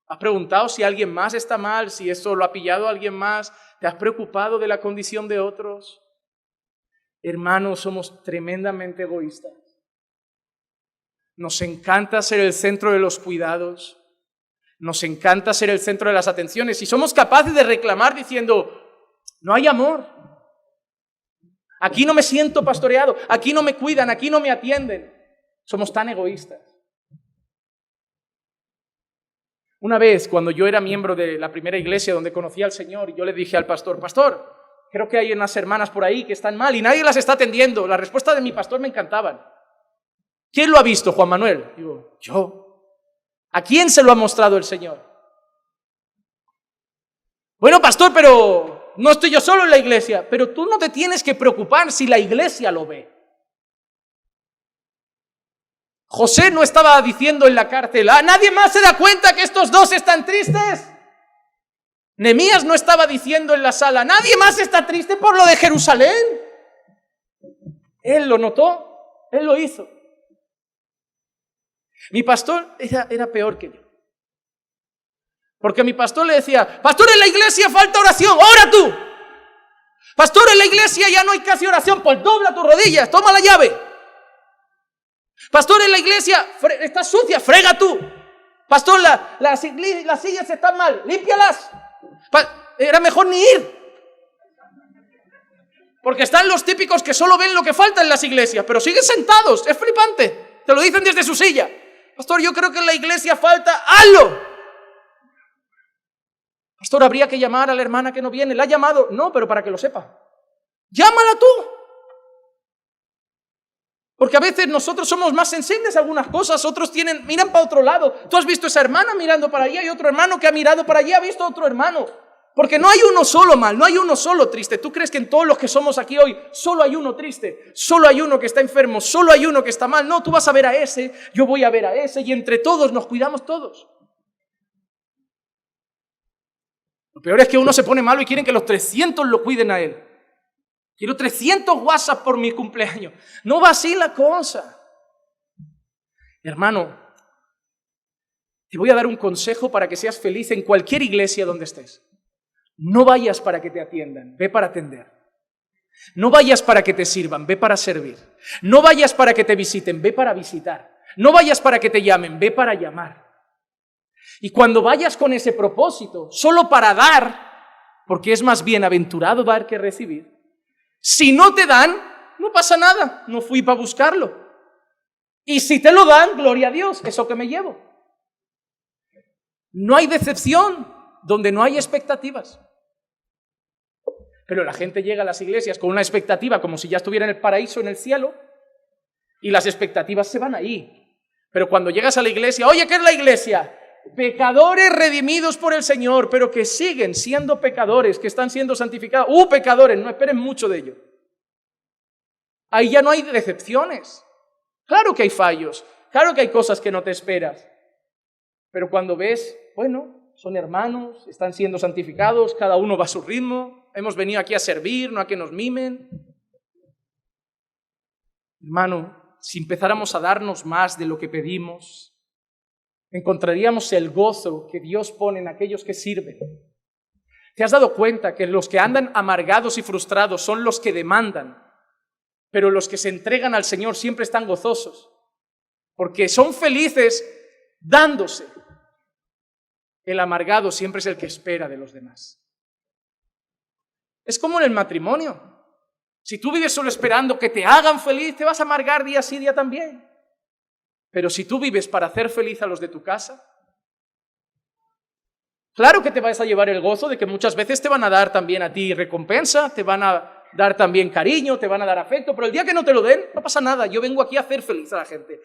¿has preguntado si alguien más está mal? Si eso lo ha pillado a alguien más. ¿Te has preocupado de la condición de otros? Hermanos, somos tremendamente egoístas. Nos encanta ser el centro de los cuidados. Nos encanta ser el centro de las atenciones. Y somos capaces de reclamar diciendo: no hay amor. Aquí no me siento pastoreado. Aquí no me cuidan. Aquí no me atienden. Somos tan egoístas. Una vez, cuando yo era miembro de la primera iglesia donde conocí al Señor, yo le dije al pastor: pastor, creo que hay unas hermanas por ahí que están mal y nadie las está atendiendo. La respuesta de mi pastor me encantaban. ¿Quién lo ha visto, Juan Manuel? Digo: yo. ¿A quién se lo ha mostrado el Señor? Bueno, pastor, pero no estoy yo solo en la iglesia. Pero tú no te tienes que preocupar si la iglesia lo ve. José no estaba diciendo en la cárcel: ¿nadie más se da cuenta que estos dos están tristes? Nehemías no estaba diciendo en la sala: ¿nadie más está triste por lo de Jerusalén? Él lo notó, él lo hizo. Mi pastor era peor que yo. Porque mi pastor le decía: pastor, en la iglesia falta oración, ora tú. Pastor, en la iglesia ya no hay casi oración, pues dobla tus rodillas, toma la llave. Pastor, en la iglesia está sucia, frega tú. Pastor, las sillas están mal, límpialas. Era mejor ni ir. Porque están los típicos que solo ven lo que falta en las iglesias, pero siguen sentados, es flipante. Te lo dicen desde su silla. Pastor, yo creo que en la iglesia falta algo. Pastor, habría que llamar a la hermana que no viene. ¿La ha llamado? No, pero para que lo sepa. Llámala tú. Porque a veces nosotros somos más sensibles a algunas cosas, otros miran para otro lado. Tú has visto a esa hermana mirando para allá y otro hermano que ha mirado para allá ha visto a otro hermano. Porque no hay uno solo mal, no hay uno solo triste. ¿Tú crees que en todos los que somos aquí hoy solo hay uno triste? Solo hay uno que está enfermo, solo hay uno que está mal. No, tú vas a ver a ese, yo voy a ver a ese y entre todos nos cuidamos todos. Lo peor es que uno se pone malo y quieren que los 300 lo cuiden a él. Quiero 300 WhatsApp por mi cumpleaños. No va así la cosa. Hermano, te voy a dar un consejo para que seas feliz en cualquier iglesia donde estés. No vayas para que te atiendan, ve para atender. No vayas para que te sirvan, ve para servir. No vayas para que te visiten, ve para visitar. No vayas para que te llamen, ve para llamar. Y cuando vayas con ese propósito, solo para dar, porque es más bienaventurado dar que recibir, si no te dan, no pasa nada, no fui para buscarlo. Y si te lo dan, gloria a Dios, eso que me llevo. No hay decepción donde no hay expectativas. Pero la gente llega a las iglesias con una expectativa como si ya estuviera en el paraíso, en el cielo, y las expectativas se van ahí. Pero cuando llegas a la iglesia, oye, ¿qué es la iglesia? Pecadores redimidos por el Señor, pero que siguen siendo pecadores, que están siendo santificados. Pecadores, no esperen mucho de ello. Ahí ya no hay decepciones. Claro que hay fallos, claro que hay cosas que no te esperas. Pero cuando ves, bueno, son hermanos, están siendo santificados, cada uno va a su ritmo, hemos venido aquí a servir, no a que nos mimen. Hermano, si empezáramos a darnos más de lo que pedimos, encontraríamos el gozo que Dios pone en aquellos que sirven. ¿Te has dado cuenta que los que andan amargados y frustrados son los que demandan, pero los que se entregan al Señor siempre están gozosos? Porque son felices dándose. El amargado siempre es el que espera de los demás. Es como en el matrimonio. Si tú vives solo esperando que te hagan feliz, te vas a amargar día sí, día también. Pero si tú vives para hacer feliz a los de tu casa, claro que te vas a llevar el gozo de que muchas veces te van a dar también a ti recompensa, te van a dar también cariño, te van a dar afecto, pero el día que no te lo den, no pasa nada. Yo vengo aquí a hacer feliz a la gente,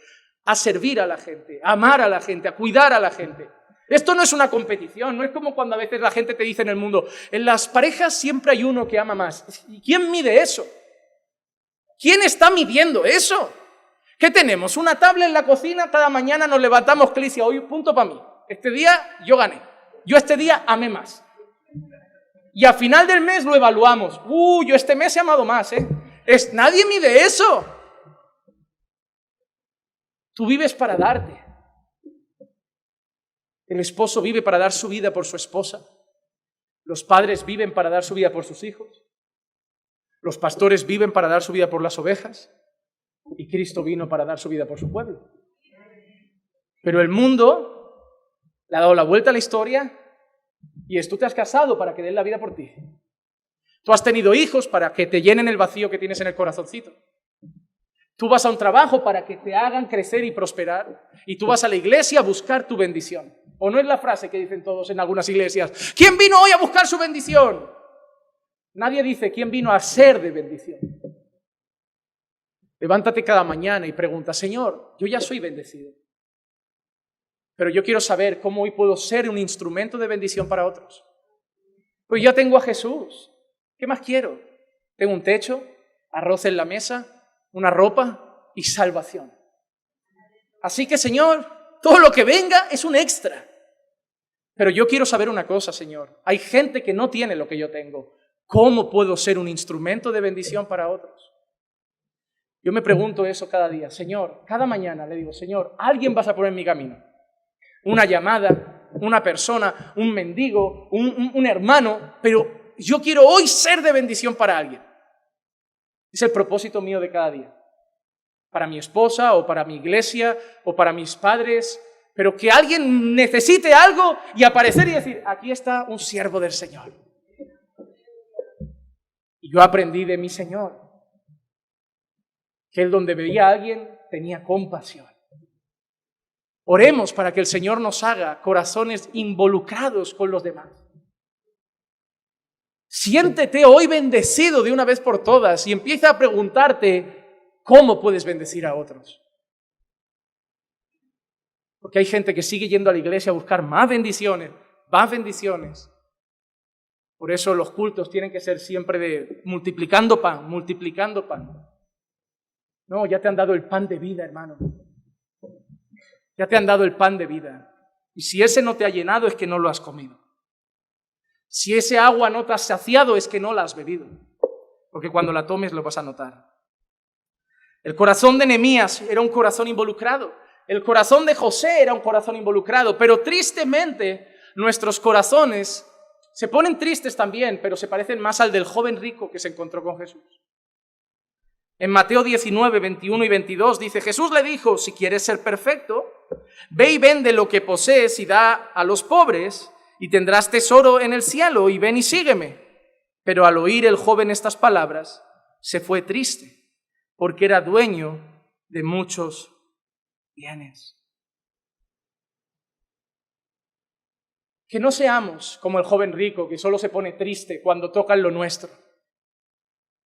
a servir a la gente, a amar a la gente, a cuidar a la gente. Esto no es una competición, no es como cuando a veces la gente te dice en el mundo, en las parejas siempre hay uno que ama más. ¿Y quién mide eso? ¿Quién está midiendo eso? ¿Qué tenemos? ¿Una tabla en la cocina? Cada mañana nos levantamos, Clicia, hoy punto para mí. Este día yo gané. Yo este día amé más. Y a final del mes lo evaluamos. Yo este mes he amado más, ¿eh? Nadie mide eso. Tú vives para darte. El esposo vive para dar su vida por su esposa. Los padres viven para dar su vida por sus hijos. Los pastores viven para dar su vida por las ovejas. Y Cristo vino para dar su vida por su pueblo. Pero el mundo le ha dado la vuelta a la historia y tú te has casado para que den la vida por ti. Tú has tenido hijos para que te llenen el vacío que tienes en el corazoncito. Tú vas a un trabajo para que te hagan crecer y prosperar. Y tú vas a la iglesia a buscar tu bendición. ¿O no es la frase que dicen todos en algunas iglesias? ¿Quién vino hoy a buscar su bendición? Nadie dice quién vino a ser de bendición. Levántate cada mañana y pregunta, Señor, yo ya soy bendecido, pero yo quiero saber cómo hoy puedo ser un instrumento de bendición para otros. Pues ya tengo a Jesús, ¿qué más quiero? Tengo un techo, arroz en la mesa, una ropa y salvación. Así que, Señor, todo lo que venga es un extra. Pero yo quiero saber una cosa, Señor, hay gente que no tiene lo que yo tengo. ¿Cómo puedo ser un instrumento de bendición para otros? Yo me pregunto eso cada día. Señor, cada mañana le digo, Señor, alguien vas a poner en mi camino. Una llamada, una persona, un mendigo, un hermano, pero yo quiero hoy ser de bendición para alguien. Es el propósito mío de cada día. Para mi esposa o para mi iglesia o para mis padres, pero que alguien necesite algo y aparecer y decir, aquí está un siervo del Señor. Y yo aprendí de mi Señor que él donde veía a alguien tenía compasión. Oremos para que el Señor nos haga corazones involucrados con los demás. Siéntete hoy bendecido de una vez por todas y empieza a preguntarte ¿cómo puedes bendecir a otros? Porque hay gente que sigue yendo a la iglesia a buscar más bendiciones, más bendiciones. Por eso los cultos tienen que ser siempre de multiplicando pan, multiplicando pan. No, ya te han dado el pan de vida, hermano. Ya te han dado el pan de vida. Y si ese no te ha llenado, es que no lo has comido. Si ese agua no te ha saciado, es que no la has bebido. Porque cuando la tomes lo vas a notar. El corazón de Nehemías era un corazón involucrado. El corazón de José era un corazón involucrado. Pero tristemente, nuestros corazones se ponen tristes también, pero se parecen más al del joven rico que se encontró con Jesús. En Mateo 19, 21 y 22 dice, Jesús le dijo, si quieres ser perfecto, ve y vende lo que posees y da a los pobres, y tendrás tesoro en el cielo, y ven y sígueme. Pero al oír el joven estas palabras, se fue triste, porque era dueño de muchos bienes. Que no seamos como el joven rico, que solo se pone triste cuando tocan lo nuestro.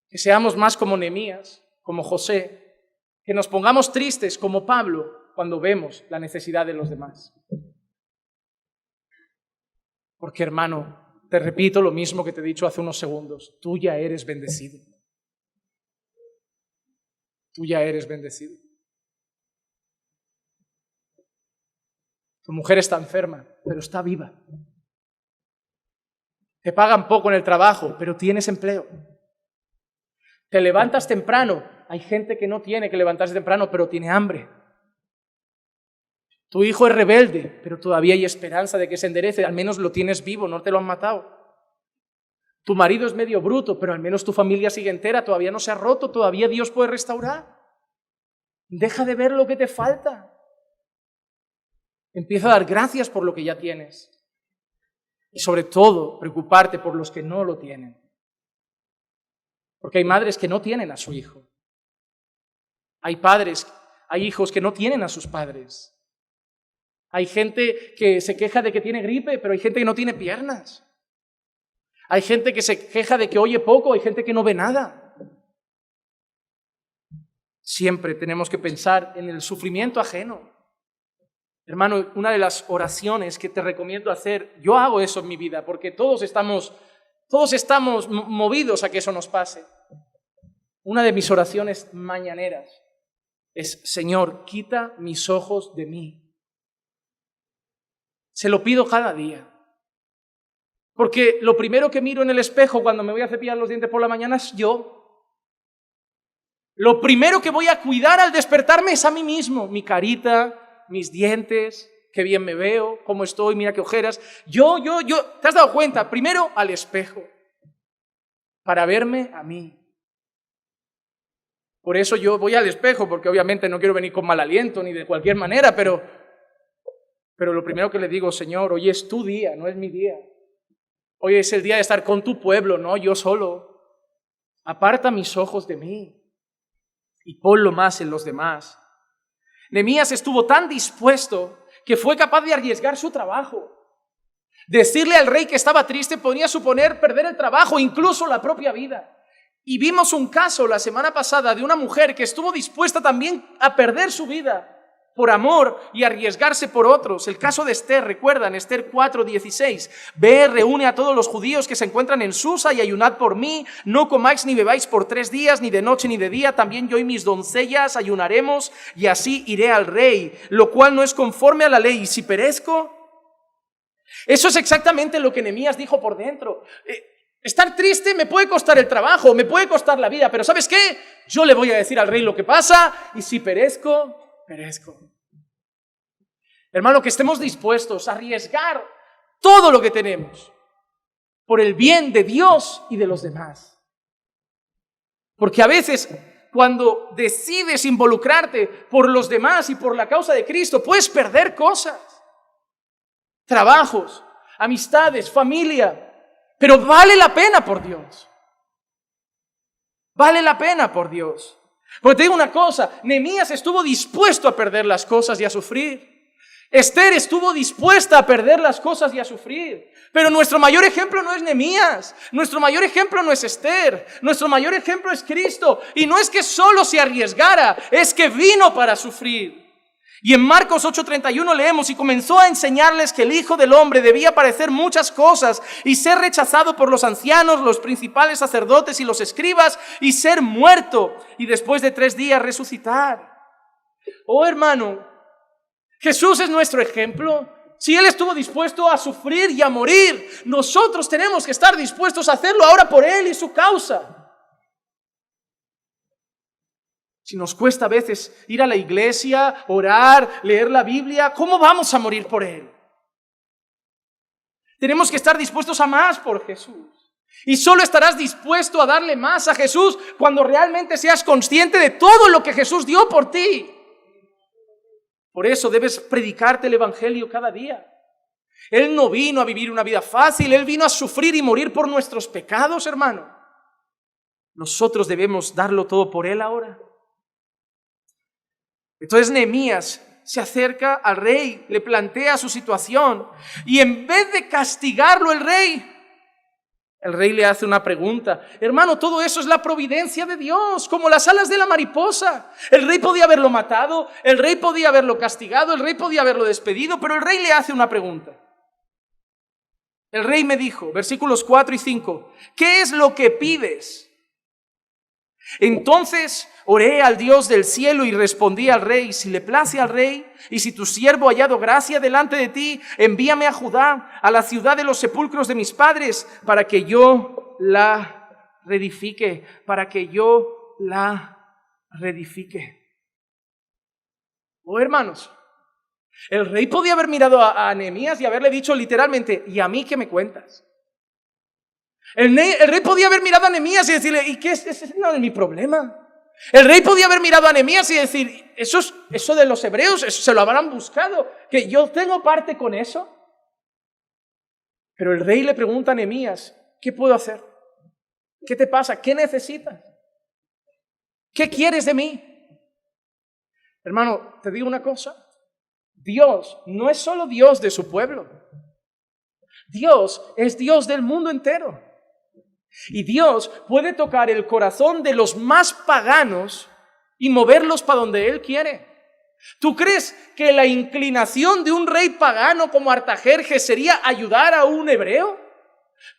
Que seamos más como Nehemías, como José, que nos pongamos tristes como Pablo cuando vemos la necesidad de los demás. Porque, hermano, te repito lo mismo que te he dicho hace unos segundos, tú ya eres bendecido. Tú ya eres bendecido. Tu mujer está enferma, pero está viva. Te pagan poco en el trabajo, pero tienes empleo. Te levantas temprano. Hay gente que no tiene que levantarse temprano, pero tiene hambre. Tu hijo es rebelde, pero todavía hay esperanza de que se enderece. Al menos lo tienes vivo, no te lo han matado. Tu marido es medio bruto, pero al menos tu familia sigue entera. Todavía no se ha roto, todavía Dios puede restaurar. Deja de ver lo que te falta. Empieza a dar gracias por lo que ya tienes. Y sobre todo, preocuparte por los que no lo tienen. Porque hay madres que no tienen a su hijo. Hay padres, hay hijos que no tienen a sus padres. Hay gente que se queja de que tiene gripe, pero hay gente que no tiene piernas. Hay gente que se queja de que oye poco, hay gente que no ve nada. Siempre tenemos que pensar en el sufrimiento ajeno. Hermano, una de las oraciones que te recomiendo hacer, yo hago eso en mi vida, porque todos estamos movidos a que eso nos pase. Una de mis oraciones mañaneras es, Señor, quita mis ojos de mí. Se lo pido cada día. Porque lo primero que miro en el espejo cuando me voy a cepillar los dientes por la mañana es yo. Lo primero que voy a cuidar al despertarme es a mí mismo, mi carita, mis dientes, qué bien me veo, cómo estoy, mira qué ojeras. Yo, ¿te has dado cuenta? Primero al espejo, para verme a mí. Por eso yo voy al espejo, porque obviamente no quiero venir con mal aliento ni de cualquier manera, pero lo primero que le digo, Señor, hoy es tu día, no es mi día. Hoy es el día de estar con tu pueblo, no yo solo. Aparta mis ojos de mí y ponlo más en los demás. Nehemías estuvo tan dispuesto que fue capaz de arriesgar su trabajo. Decirle al rey que estaba triste podría suponer perder el trabajo, incluso la propia vida. Y vimos un caso la semana pasada de una mujer que estuvo dispuesta también a perder su vida por amor y arriesgarse por otros. El caso de Esther, recuerdan, Esther 4:16. Ve, reúne a todos los judíos que se encuentran en Susa y ayunad por mí. No comáis ni bebáis por 3 días, ni de noche ni de día. También yo y mis doncellas ayunaremos y así iré al rey, lo cual no es conforme a la ley. Y si perezco, eso es exactamente lo que Nehemías dijo por dentro. Estar triste me puede costar el trabajo, me puede costar la vida, pero ¿sabes qué? Yo le voy a decir al rey lo que pasa y si perezco, perezco. Hermano, que estemos dispuestos a arriesgar todo lo que tenemos por el bien de Dios y de los demás. Porque a veces cuando decides involucrarte por los demás y por la causa de Cristo, puedes perder cosas, trabajos, amistades, familia, pero vale la pena por Dios. Vale la pena por Dios. Porque te digo una cosa, Nehemías estuvo dispuesto a perder las cosas y a sufrir. Esther estuvo dispuesta a perder las cosas y a sufrir. Pero nuestro mayor ejemplo no es Nehemías. Nuestro mayor ejemplo no es Esther. Nuestro mayor ejemplo es Cristo. Y no es que solo se arriesgara, es que vino para sufrir. Y en Marcos 8:31 leemos: y comenzó a enseñarles que el Hijo del Hombre debía padecer muchas cosas y ser rechazado por los ancianos, los principales sacerdotes y los escribas, y ser muerto, y después de 3 días resucitar. Oh, hermano, Jesús es nuestro ejemplo. Si Él estuvo dispuesto a sufrir y a morir, nosotros tenemos que estar dispuestos a hacerlo ahora por Él y su causa. Si nos cuesta a veces ir a la iglesia, orar, leer la Biblia, ¿cómo vamos a morir por Él? Tenemos que estar dispuestos a más por Jesús. Y solo estarás dispuesto a darle más a Jesús cuando realmente seas consciente de todo lo que Jesús dio por ti. Por eso debes predicarte el Evangelio cada día. Él no vino a vivir una vida fácil, Él vino a sufrir y morir por nuestros pecados, hermano. Nosotros debemos darlo todo por Él ahora. Entonces Nehemías se acerca al rey, le plantea su situación y en vez de castigarlo el rey le hace una pregunta. Hermano, todo eso es la providencia de Dios, como las alas de la mariposa. El rey podía haberlo matado, el rey podía haberlo castigado, el rey podía haberlo despedido, pero el rey le hace una pregunta. El rey me dijo, versículos 4 y 5, ¿qué es lo que pides? Entonces oré al Dios del cielo y respondí al rey: si le place al rey y si tu siervo ha hallado gracia delante de ti, envíame a Judá, a la ciudad de los sepulcros de mis padres, para que yo la reedifique, Oh, hermanos, el rey podía haber mirado a Nehemías y haberle dicho literalmente: ¿y a mí qué me cuentas? El rey podía haber mirado a Nehemías y decirle: ¿y qué es? Ese no es mi problema. El rey podía haber mirado a Nehemías y decir: eso de los hebreos, eso se lo habrán buscado, que yo tengo parte con eso. Pero el rey le pregunta a Nehemías: ¿qué puedo hacer? ¿Qué te pasa? ¿Qué necesitas? ¿Qué quieres de mí? Hermano, te digo una cosa: Dios no es solo Dios de su pueblo. Dios es Dios del mundo entero. Y Dios puede tocar el corazón de los más paganos y moverlos para donde Él quiere. ¿Tú crees que la inclinación de un rey pagano como Artajerjes sería ayudar a un hebreo?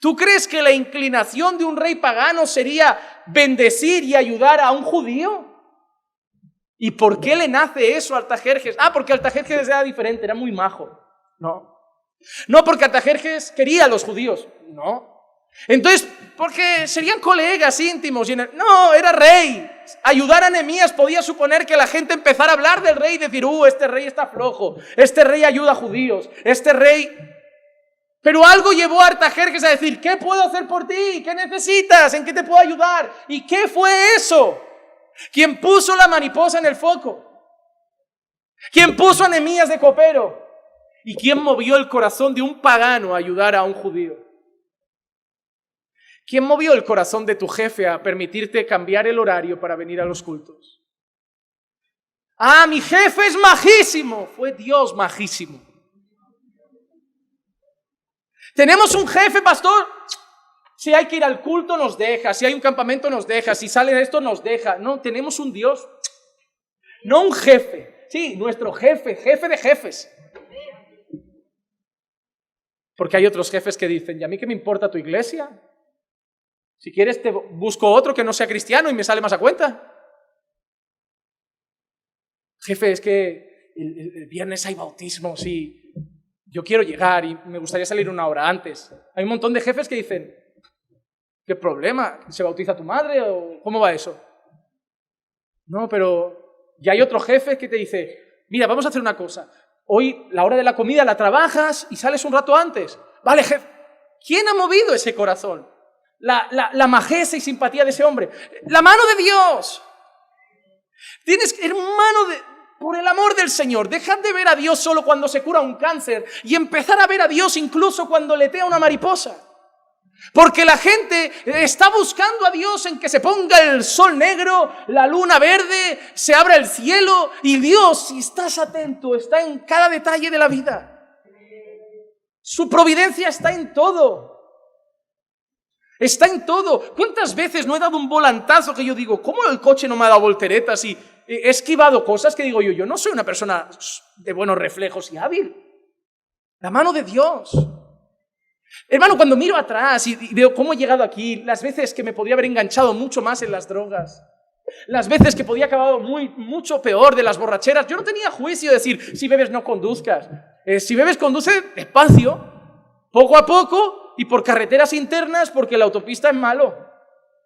¿Tú crees que la inclinación de un rey pagano sería bendecir y ayudar a un judío? ¿Y por qué le nace eso a Artajerjes? Porque Artajerjes era diferente, era muy majo. No porque Artajerjes quería a los judíos. No. Entonces, porque serían colegas íntimos. No, era rey. Ayudar a Nehemías podía suponer que la gente empezara a hablar del rey y decir: este rey está flojo, este rey ayuda a judíos, este rey... Pero algo llevó a Artajerjes a decir: ¿qué puedo hacer por ti? ¿Qué necesitas? ¿En qué te puedo ayudar? ¿Y qué fue eso? ¿Quién puso la mariposa en el foco? ¿Quién puso a Nehemías de copero? ¿Y quién movió el corazón de un pagano a ayudar a un judío? ¿Quién movió el corazón de tu jefe a permitirte cambiar el horario para venir a los cultos? Mi jefe es majísimo. Fue Dios majísimo. Tenemos un jefe, pastor. Si hay que ir al culto nos deja, si hay un campamento nos deja, si sale esto nos deja. No, tenemos un Dios. No un jefe. Sí, nuestro jefe de jefes. Porque hay otros jefes que dicen: ¿y a mí qué me importa tu iglesia? Si quieres te busco otro que no sea cristiano y me sale más a cuenta. Jefe, es que el viernes hay bautismos y yo quiero llegar y me gustaría salir 1 hora antes. Hay un montón de jefes que dicen: ¿qué problema? ¿Se bautiza tu madre o cómo va eso? No, pero ya hay otro jefe que te dice: mira, vamos a hacer una cosa. Hoy la hora de la comida la trabajas y sales un rato antes. Vale, jefe. ¿Quién ha movido ese corazón? La majeza y simpatía de ese hombre. La mano de Dios. Por el amor del Señor, dejad de ver a Dios solo cuando se cura un cáncer y empezar a ver a Dios incluso cuando letea una mariposa. Porque la gente está buscando a Dios en que se ponga el sol negro, la luna verde, se abra el cielo. Y Dios, si estás atento, está en cada detalle de la vida. Su providencia está en todo. Está en todo. ¿Cuántas veces no he dado un volantazo que yo digo, ¿cómo el coche no me ha dado volteretas? Y he esquivado cosas que digo yo no soy una persona de buenos reflejos y hábil. La mano de Dios. Hermano, cuando miro atrás y veo cómo he llegado aquí, las veces que me podría haber enganchado mucho más en las drogas, las veces que podía acabar mucho peor de las borracheras, yo no tenía juicio de decir, si bebes no conduzcas. Si bebes conduce despacio, poco a poco y por carreteras internas porque la autopista es malo,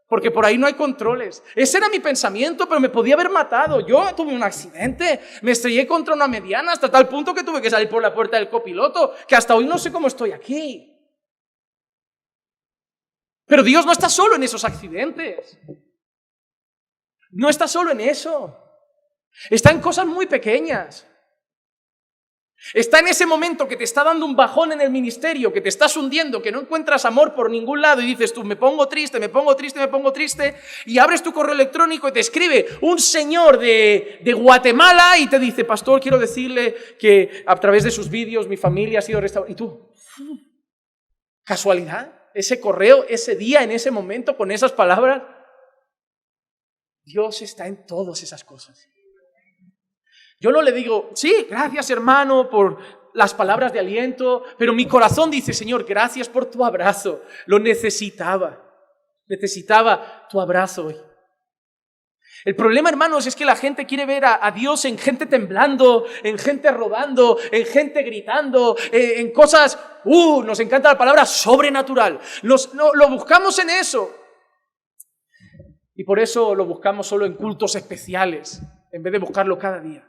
porque por ahí no hay controles. Ese era mi pensamiento, pero me podía haber matado. Yo tuve un accidente, me estrellé contra una mediana hasta tal punto que tuve que salir por la puerta del copiloto, que hasta hoy no sé cómo estoy aquí. Pero Dios no está solo en esos accidentes. No está solo en eso. Está en cosas muy pequeñas. Está en ese momento que te está dando un bajón en el ministerio, que te estás hundiendo, que no encuentras amor por ningún lado y dices tú, me pongo triste, me pongo triste, me pongo triste, y abres tu correo electrónico y te escribe un señor de Guatemala y te dice, pastor, quiero decirle que a través de sus vídeos mi familia ha sido restaurada. Y tú, ¿casualidad? Ese correo, ese día, en ese momento, con esas palabras. Dios está en todas esas cosas. Yo no le digo, sí, gracias hermano por las palabras de aliento, pero mi corazón dice, Señor, gracias por tu abrazo. Lo necesitaba tu abrazo hoy. El problema, hermanos, es que la gente quiere ver a Dios en gente temblando, en gente rodando, en gente gritando, en cosas, nos encanta la palabra sobrenatural. Lo buscamos en eso. Y por eso lo buscamos solo en cultos especiales, en vez de buscarlo cada día.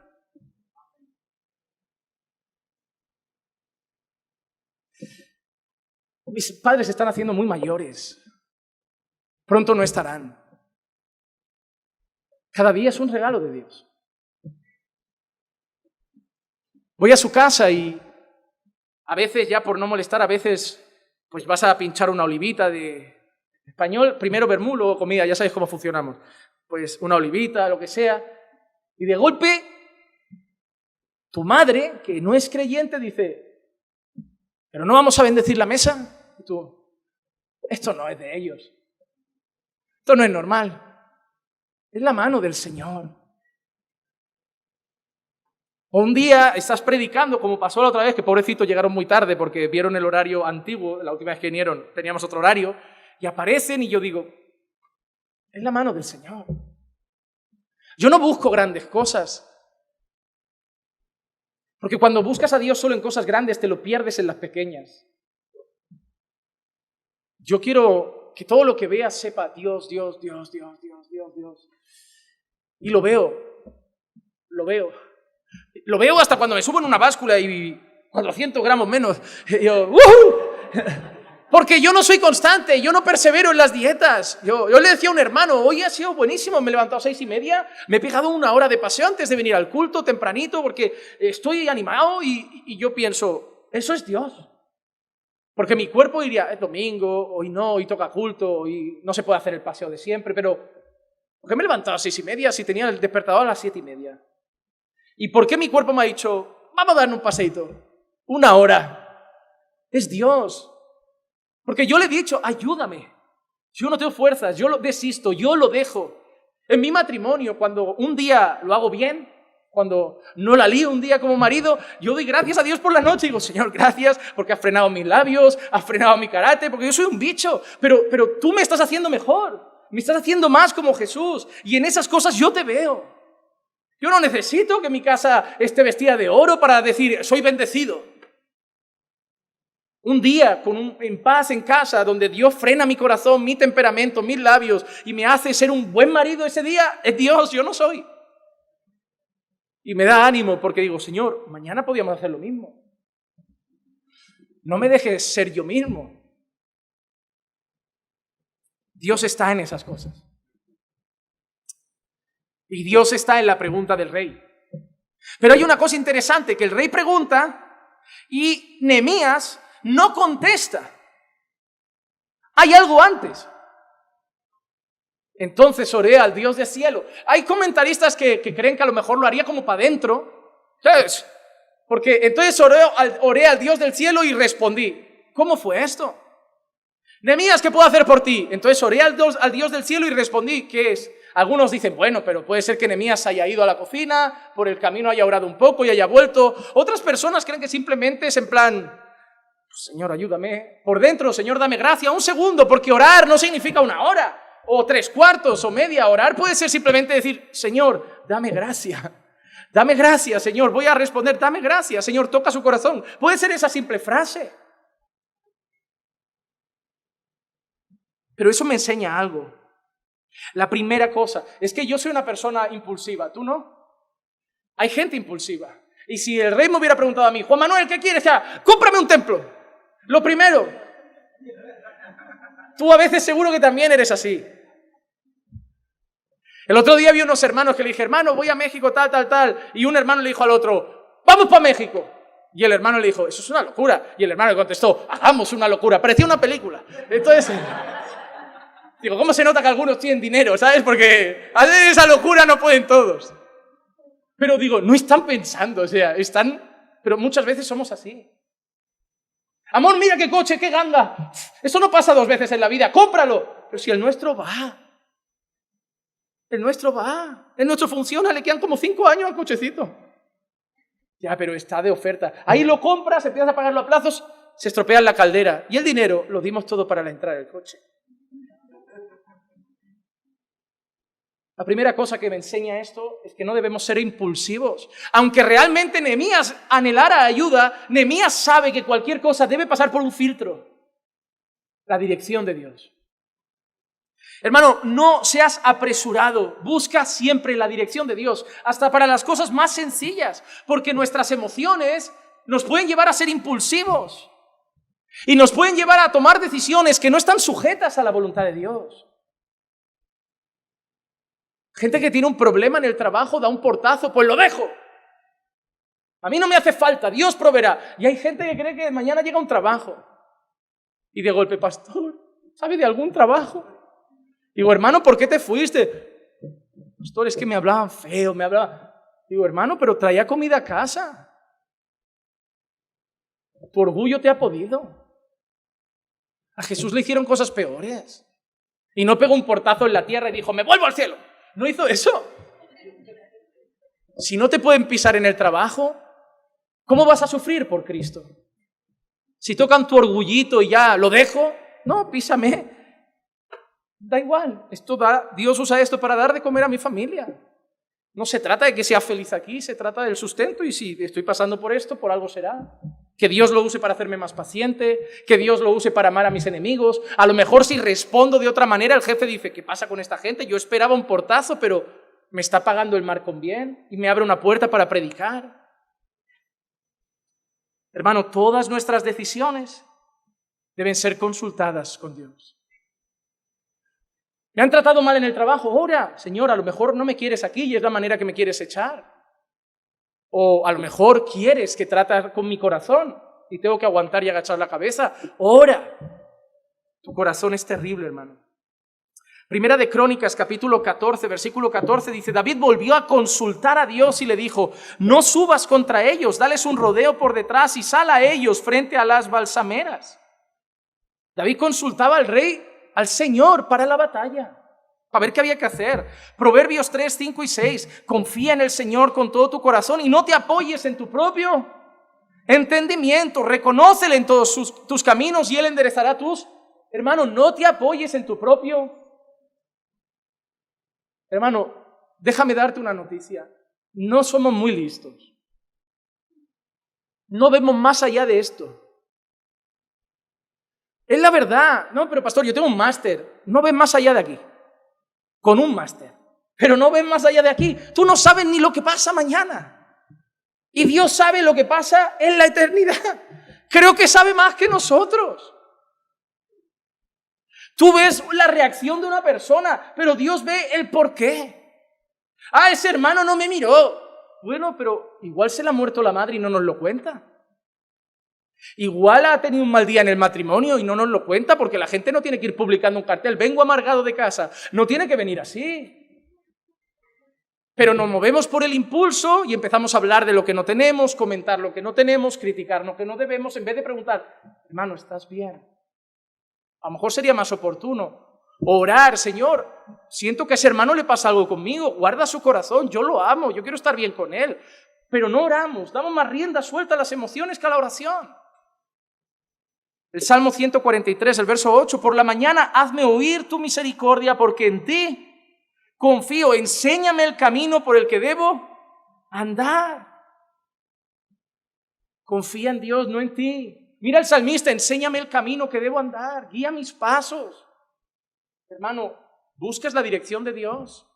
Mis padres se están haciendo muy mayores. Pronto no estarán. Cada día es un regalo de Dios. Voy a su casa y a veces, ya por no molestar, a veces pues vas a pinchar una olivita de español, primero vermú, luego comida, ya sabéis cómo funcionamos. Pues una olivita, lo que sea, y de golpe tu madre, que no es creyente, dice, ¿pero no vamos a bendecir la mesa? Y tú, esto no es de ellos. Esto no es normal. Es la mano del Señor. O un día estás predicando, como pasó la otra vez, que pobrecitos llegaron muy tarde porque vieron el horario antiguo, la última vez que vinieron teníamos otro horario, y aparecen y yo digo, es la mano del Señor. Yo no busco grandes cosas, porque cuando buscas a Dios solo en cosas grandes te lo pierdes en las pequeñas. Yo quiero que todo lo que veas sepa Dios, Dios, Dios, Dios, Dios, Dios, Dios. Y lo veo. Lo veo hasta cuando me subo en una báscula y 400 gramos menos. Y yo, ¡woohoo! Porque yo no soy constante, yo no persevero en las dietas. Yo le decía a un hermano, hoy ha sido buenísimo, me he levantado a 6:30, me he pegado 1 hora de paseo antes de venir al culto tempranito porque estoy animado y yo pienso, eso es Dios. Porque mi cuerpo diría, es domingo, hoy no, hoy toca culto, hoy no se puede hacer el paseo de siempre, pero ¿por qué me he levantado a 6:30 si tenía el despertador a las 7:30? ¿Y por qué mi cuerpo me ha dicho, vamos a darnos un paseíto? 1 hora. Es Dios. Porque yo le he dicho, ayúdame. Yo no tengo fuerzas, yo lo desisto, yo lo dejo. En mi matrimonio, cuando un día lo hago bien, cuando no la lío un día como marido, yo doy gracias a Dios por la noche y digo, Señor, gracias porque has frenado mis labios, has frenado mi carácter, porque yo soy un bicho, pero tú me estás haciendo mejor, me estás haciendo más como Jesús y en esas cosas yo te veo. Yo no necesito que mi casa esté vestida de oro para decir, soy bendecido. Un día en paz en casa, donde Dios frena mi corazón, mi temperamento, mis labios y me hace ser un buen marido ese día, es Dios, yo no soy. Y me da ánimo porque digo, Señor, mañana podíamos hacer lo mismo. No me dejes ser yo mismo. Dios está en esas cosas. Y Dios está en la pregunta del rey. Pero hay una cosa interesante, que el rey pregunta y Nehemías no contesta. Hay algo antes. Entonces oré al Dios del cielo. Hay comentaristas que creen que a lo mejor lo haría como para adentro. ¿Sabes? Porque entonces oré al Dios del cielo y respondí. ¿Cómo fue esto? Nehemías, ¿qué puedo hacer por ti? Entonces oré al Dios del cielo y respondí. ¿Qué es? Algunos dicen, bueno, pero puede ser que Nehemías haya ido a la cocina, por el camino haya orado un poco y haya vuelto. Otras personas creen que simplemente es en plan, Señor, ayúdame. Por dentro, Señor, dame gracia. Un segundo, porque orar no significa una hora, o 3/4 o media. Orar puede ser simplemente decir, Señor, dame gracia. Dame gracia, Señor. Voy a responder, dame gracia. Señor, toca su corazón. Puede ser esa simple frase. Pero eso me enseña algo. La primera cosa es que yo soy una persona impulsiva, ¿tú no? Hay gente impulsiva. Y si el rey me hubiera preguntado a mí, Juan Manuel, ¿qué quieres? Ya, cómprame un templo. Lo primero. Tú a veces seguro que también eres así. El otro día vi unos hermanos que le dije, hermano, voy a México, tal. Y un hermano le dijo al otro, vamos para México. Y el hermano le dijo, eso es una locura. Y el hermano le contestó, hagamos una locura. Parecía una película. Entonces, digo, ¿cómo se nota que algunos tienen dinero? ¿Sabes? Porque hacer esa locura no pueden todos. Pero digo, no están pensando, o sea, están... Pero muchas veces somos así. Amor, mira qué coche, qué ganga. Eso no pasa 2 veces en la vida, cómpralo. Pero si el nuestro va. El nuestro va. El nuestro funciona, le quedan como 5 años al cochecito. Ya, pero está de oferta. Ahí lo compras, empiezas a pagarlo a plazos, se estropea en la caldera. Y el dinero lo dimos todo para la entrada del coche. La primera cosa que me enseña esto es que no debemos ser impulsivos. Aunque realmente Nehemías anhelara ayuda, Nehemías sabe que cualquier cosa debe pasar por un filtro. La dirección de Dios. Hermano, no seas apresurado. Busca siempre la dirección de Dios, hasta para las cosas más sencillas, porque nuestras emociones nos pueden llevar a ser impulsivos y nos pueden llevar a tomar decisiones que no están sujetas a la voluntad de Dios. Gente que tiene un problema en el trabajo, da un portazo, pues lo dejo. A mí no me hace falta, Dios proveerá. Y hay gente que cree que mañana llega un trabajo. Y de golpe, pastor, ¿sabe de algún trabajo? Digo, hermano, ¿por qué te fuiste? Pastor, es que me hablaban feo, me hablaban... Digo, hermano, pero traía comida a casa. Tu orgullo te ha podido. A Jesús le hicieron cosas peores. Y no pegó un portazo en la tierra y dijo, me vuelvo al cielo. No hizo eso. Si no te pueden pisar en el trabajo, ¿cómo vas a sufrir por Cristo? Si tocan tu orgullito y ya lo dejo, no, písame. Da igual. Dios usa esto para dar de comer a mi familia. No se trata de que sea feliz aquí, se trata del sustento y si estoy pasando por esto, por algo será. Que Dios lo use para hacerme más paciente, que Dios lo use para amar a mis enemigos. A lo mejor si respondo de otra manera, el jefe dice, ¿qué pasa con esta gente? Yo esperaba un portazo, pero me está pagando el mar con bien y me abre una puerta para predicar. Hermano, todas nuestras decisiones deben ser consultadas con Dios. Me han tratado mal en el trabajo, ora, Señor, a lo mejor no me quieres aquí y es la manera que me quieres echar. O a lo mejor quieres que trates con mi corazón y tengo que aguantar y agachar la cabeza. Ora. Tu corazón es terrible, hermano. Primera de Crónicas, capítulo 14, versículo 14, dice, David volvió a consultar a Dios y le dijo, no subas contra ellos, dales un rodeo por detrás y sal a ellos frente a las balsameras. David consultaba al rey, al Señor, para la batalla, para ver qué había que hacer. Proverbios 3, 5 y 6, confía en el Señor con todo tu corazón y no te apoyes en tu propio entendimiento, reconócele en todos tus caminos y Él enderezará tus... Hermano, no te apoyes en tu propio... Hermano, déjame darte una noticia. No somos muy listos. No vemos más allá de esto. Es la verdad. No, pero pastor, yo tengo un máster. No ves más allá de aquí. Con un máster. Pero no ves más allá de aquí. Tú no sabes ni lo que pasa mañana. Y Dios sabe lo que pasa en la eternidad. Creo que sabe más que nosotros. Tú ves la reacción de una persona, pero Dios ve el por qué. Ah, ese hermano no me miró. Bueno, pero igual se le ha muerto la madre y no nos lo cuenta. Igual ha tenido un mal día en el matrimonio y no nos lo cuenta porque la gente no tiene que ir publicando un cartel, vengo amargado de casa, no tiene que venir así. Pero nos movemos por el impulso y empezamos a hablar de lo que no tenemos, comentar lo que no tenemos, criticar lo que no debemos, en vez de preguntar, hermano, ¿estás bien? A lo mejor sería más oportuno orar, Señor, siento que a ese hermano le pasa algo conmigo, guarda su corazón, yo lo amo, yo quiero estar bien con él. Pero no oramos, damos más rienda suelta a las emociones que a la oración. El Salmo 143, el verso 8, por la mañana hazme oír tu misericordia porque en ti confío, enséñame el camino por el que debo andar. Confía en Dios, no en ti. Mira el salmista, enséñame el camino que debo andar, guía mis pasos. Hermano, buscas la dirección de Dios.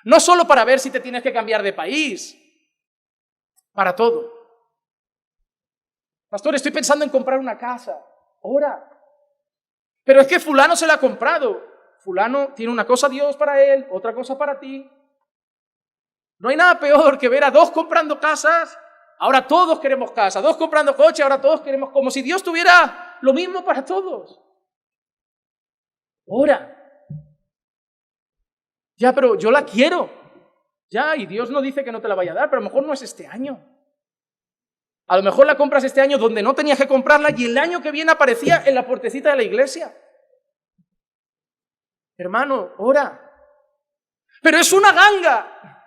No solo para ver si te tienes que cambiar de país, para todo. Pastor, estoy pensando en comprar una casa. Ora. Pero es que fulano se la ha comprado. Fulano tiene una cosa Dios para él, otra cosa para ti. No hay nada peor que ver a dos comprando casas, ahora todos queremos casa, dos comprando coche, ahora todos queremos, como si Dios tuviera lo mismo para todos. Ora. Ya, pero yo la quiero. Ya, y Dios no dice que no te la vaya a dar, pero a lo mejor no es este año. A lo mejor la compras este año donde no tenías que comprarla y el año que viene aparecía en la puertecita de la iglesia. Hermano, ora. Pero es una ganga.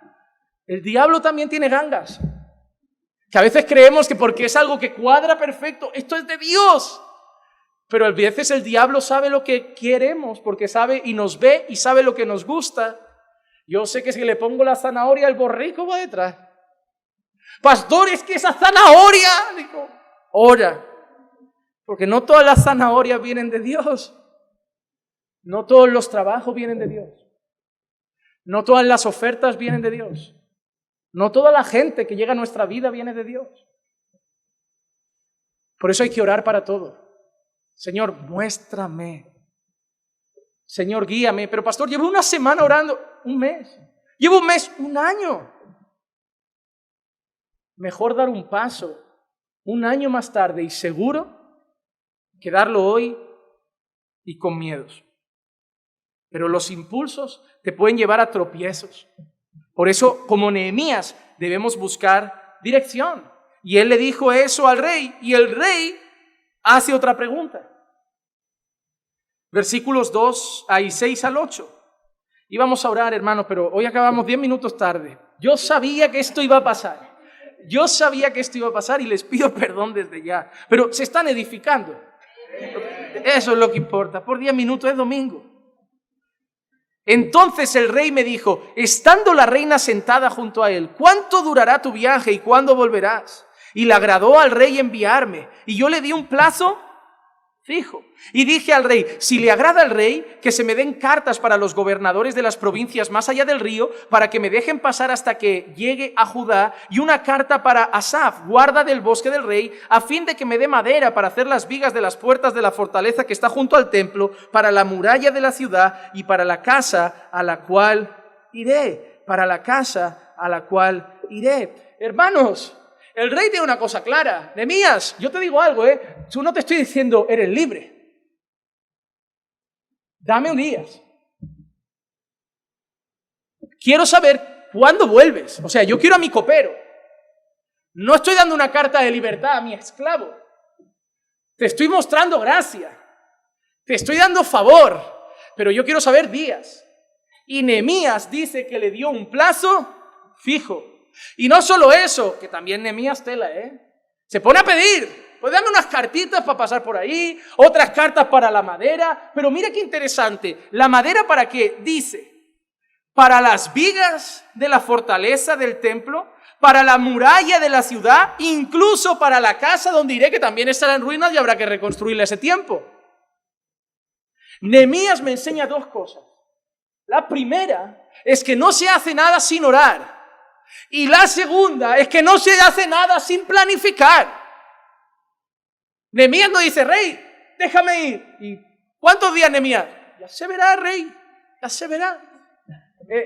El diablo también tiene gangas. Que a veces creemos que porque es algo que cuadra perfecto, esto es de Dios. Pero a veces el diablo sabe lo que queremos, porque sabe y nos ve y sabe lo que nos gusta. Yo sé que si le pongo la zanahoria, el borrico va detrás. Pastor, es que esa zanahoria, digo, ora. Porque no todas las zanahorias vienen de Dios. No todos los trabajos vienen de Dios. No todas las ofertas vienen de Dios. No toda la gente que llega a nuestra vida viene de Dios. Por eso hay que orar para todo. Señor, muéstrame. Señor, guíame. Pero pastor, llevo una semana orando, un mes. Llevo un mes, un año. Mejor dar un paso un año más tarde y seguro que darlo hoy y con miedos. Pero los impulsos te pueden llevar a tropiezos. Por eso, como Nehemías, debemos buscar dirección. Y él le dijo eso al rey, y el rey hace otra pregunta. Versículos 6 al 8. Íbamos a orar, hermano, pero hoy acabamos 10 minutos tarde. Yo sabía que esto iba a pasar. Yo sabía que esto iba a pasar y les pido perdón desde ya. Pero se están edificando. Eso es lo que importa. Por 10 minutos es domingo. Entonces el rey me dijo, estando la reina sentada junto a él, ¿cuánto durará tu viaje y cuándo volverás? Y le agradó al rey enviarme. Y yo le di un plazo fijo. Y dije al rey, si le agrada al rey, que se me den cartas para los gobernadores de las provincias más allá del río, para que me dejen pasar hasta que llegue a Judá, y una carta para Asaf, guarda del bosque del rey, a fin de que me dé madera para hacer las vigas de las puertas de la fortaleza que está junto al templo, para la muralla de la ciudad y para la casa a la cual iré. Para la casa a la cual iré. Hermanos, el rey tiene una cosa clara. Nehemías, yo te digo algo, Yo no te estoy diciendo, eres libre. Dame un día. Quiero saber cuándo vuelves. O sea, yo quiero a mi copero. No estoy dando una carta de libertad a mi esclavo. Te estoy mostrando gracia. Te estoy dando favor. Pero yo quiero saber días. Y Nehemías dice que le dio un plazo fijo. Y no solo eso, que también Nehemías tela, se pone a pedir. Pues dame unas cartitas para pasar por ahí, otras cartas para la madera. Pero mira qué interesante. ¿La madera para qué? Dice, para las vigas de la fortaleza del templo, para la muralla de la ciudad, incluso para la casa donde iré, que también estará en ruinas y habrá que reconstruirla ese tiempo. Nehemías me enseña dos cosas. La primera es que no se hace nada sin orar. Y la segunda es que no se hace nada sin planificar. Nehemías no dice, rey, déjame ir. ¿Y cuántos días, Nehemías? Ya se verá, rey, ya se verá.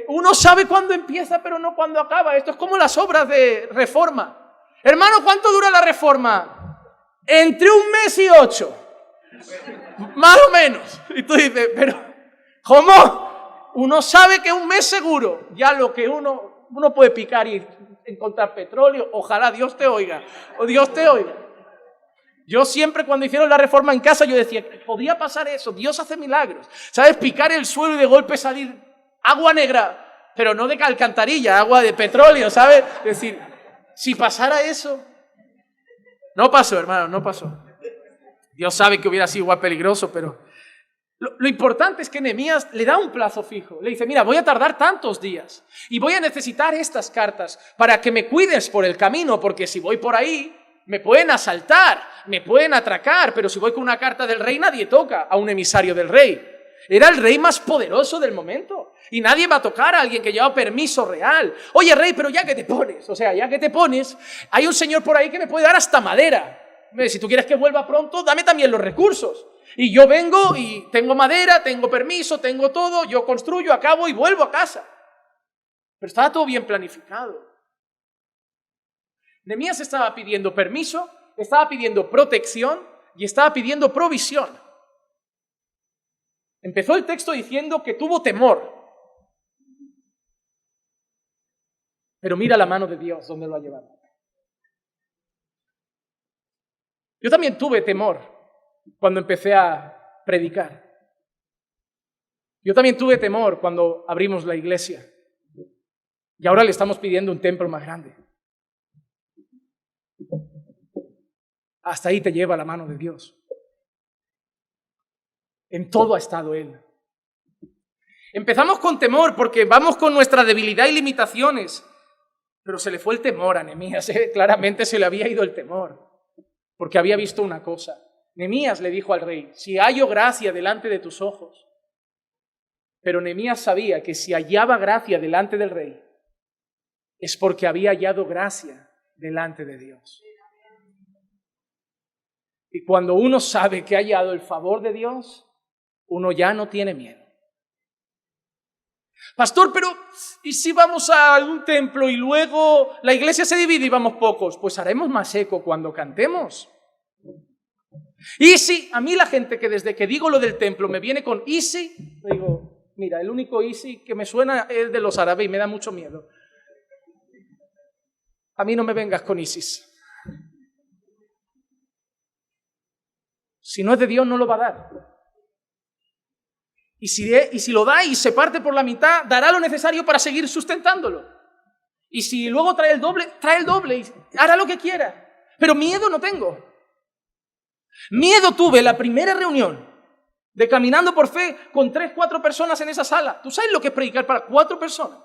Uno sabe cuándo empieza, pero no cuándo acaba. Esto es como las obras de reforma. Hermano, ¿cuánto dura la reforma? Entre 1 mes y 8. Más o menos. Y tú dices, pero ¿cómo? Uno sabe que 1 mes seguro. Ya lo que uno puede picar y encontrar petróleo. Ojalá Dios te oiga. O Dios te oiga. Yo siempre cuando hicieron la reforma en casa yo decía, podría pasar eso. Dios hace milagros. ¿Sabes? Picar el suelo y de golpe salir agua negra. Pero no de alcantarilla, agua de petróleo, ¿sabes? Es decir, si pasara eso. No pasó, hermano, no pasó. Dios sabe que hubiera sido igual peligroso, pero lo importante es que Nehemías le da un plazo fijo. Le dice, mira, voy a tardar tantos días y voy a necesitar estas cartas para que me cuides por el camino, porque si voy por ahí me pueden asaltar, me pueden atracar, pero si voy con una carta del rey nadie toca a un emisario del rey. Era el rey más poderoso del momento y nadie va a tocar a alguien que lleva permiso real. Oye, rey, pero ya que te pones, hay un señor por ahí que me puede dar hasta madera. Si tú quieres que vuelva pronto, dame también los recursos. Y yo vengo y tengo madera, tengo permiso, tengo todo, yo construyo, acabo y vuelvo a casa. Pero estaba todo bien planificado. Nehemías estaba pidiendo permiso, estaba pidiendo protección y estaba pidiendo provisión. Empezó el texto diciendo que tuvo temor. Pero mira la mano de Dios donde lo ha llevado. Yo también tuve temor cuando empecé a predicar. Yo también tuve temor cuando abrimos la iglesia. Y ahora le estamos pidiendo un templo más grande. Hasta ahí te lleva la mano de Dios. En todo ha estado Él. Empezamos con temor porque vamos con nuestra debilidad y limitaciones. Pero se le fue el temor a Nehemías. Claramente se le había ido el temor. Porque había visto una cosa. Nehemías le dijo al rey, si hallo gracia delante de tus ojos. Pero Nehemías sabía que si hallaba gracia delante del rey, es porque había hallado gracia delante de Dios. Y cuando uno sabe que ha hallado el favor de Dios, uno ya no tiene miedo. Pastor, pero ¿y si vamos a un templo y luego la iglesia se divide y vamos pocos? Pues haremos más eco cuando cantemos. Y si a mí la gente que desde que digo lo del templo me viene con easy, digo, mira, el único easy que me suena es de los árabes y me da mucho miedo. A mí no me vengas con ISIS. Si no es de Dios, no lo va a dar. Y si lo da y se parte por la mitad, dará lo necesario para seguir sustentándolo. Y si luego trae el doble y hará lo que quiera. Pero miedo no tengo. Miedo tuve la primera reunión de Caminando por Fe con 3, 4 personas en esa sala. ¿Tú sabes lo que es predicar para 4 personas?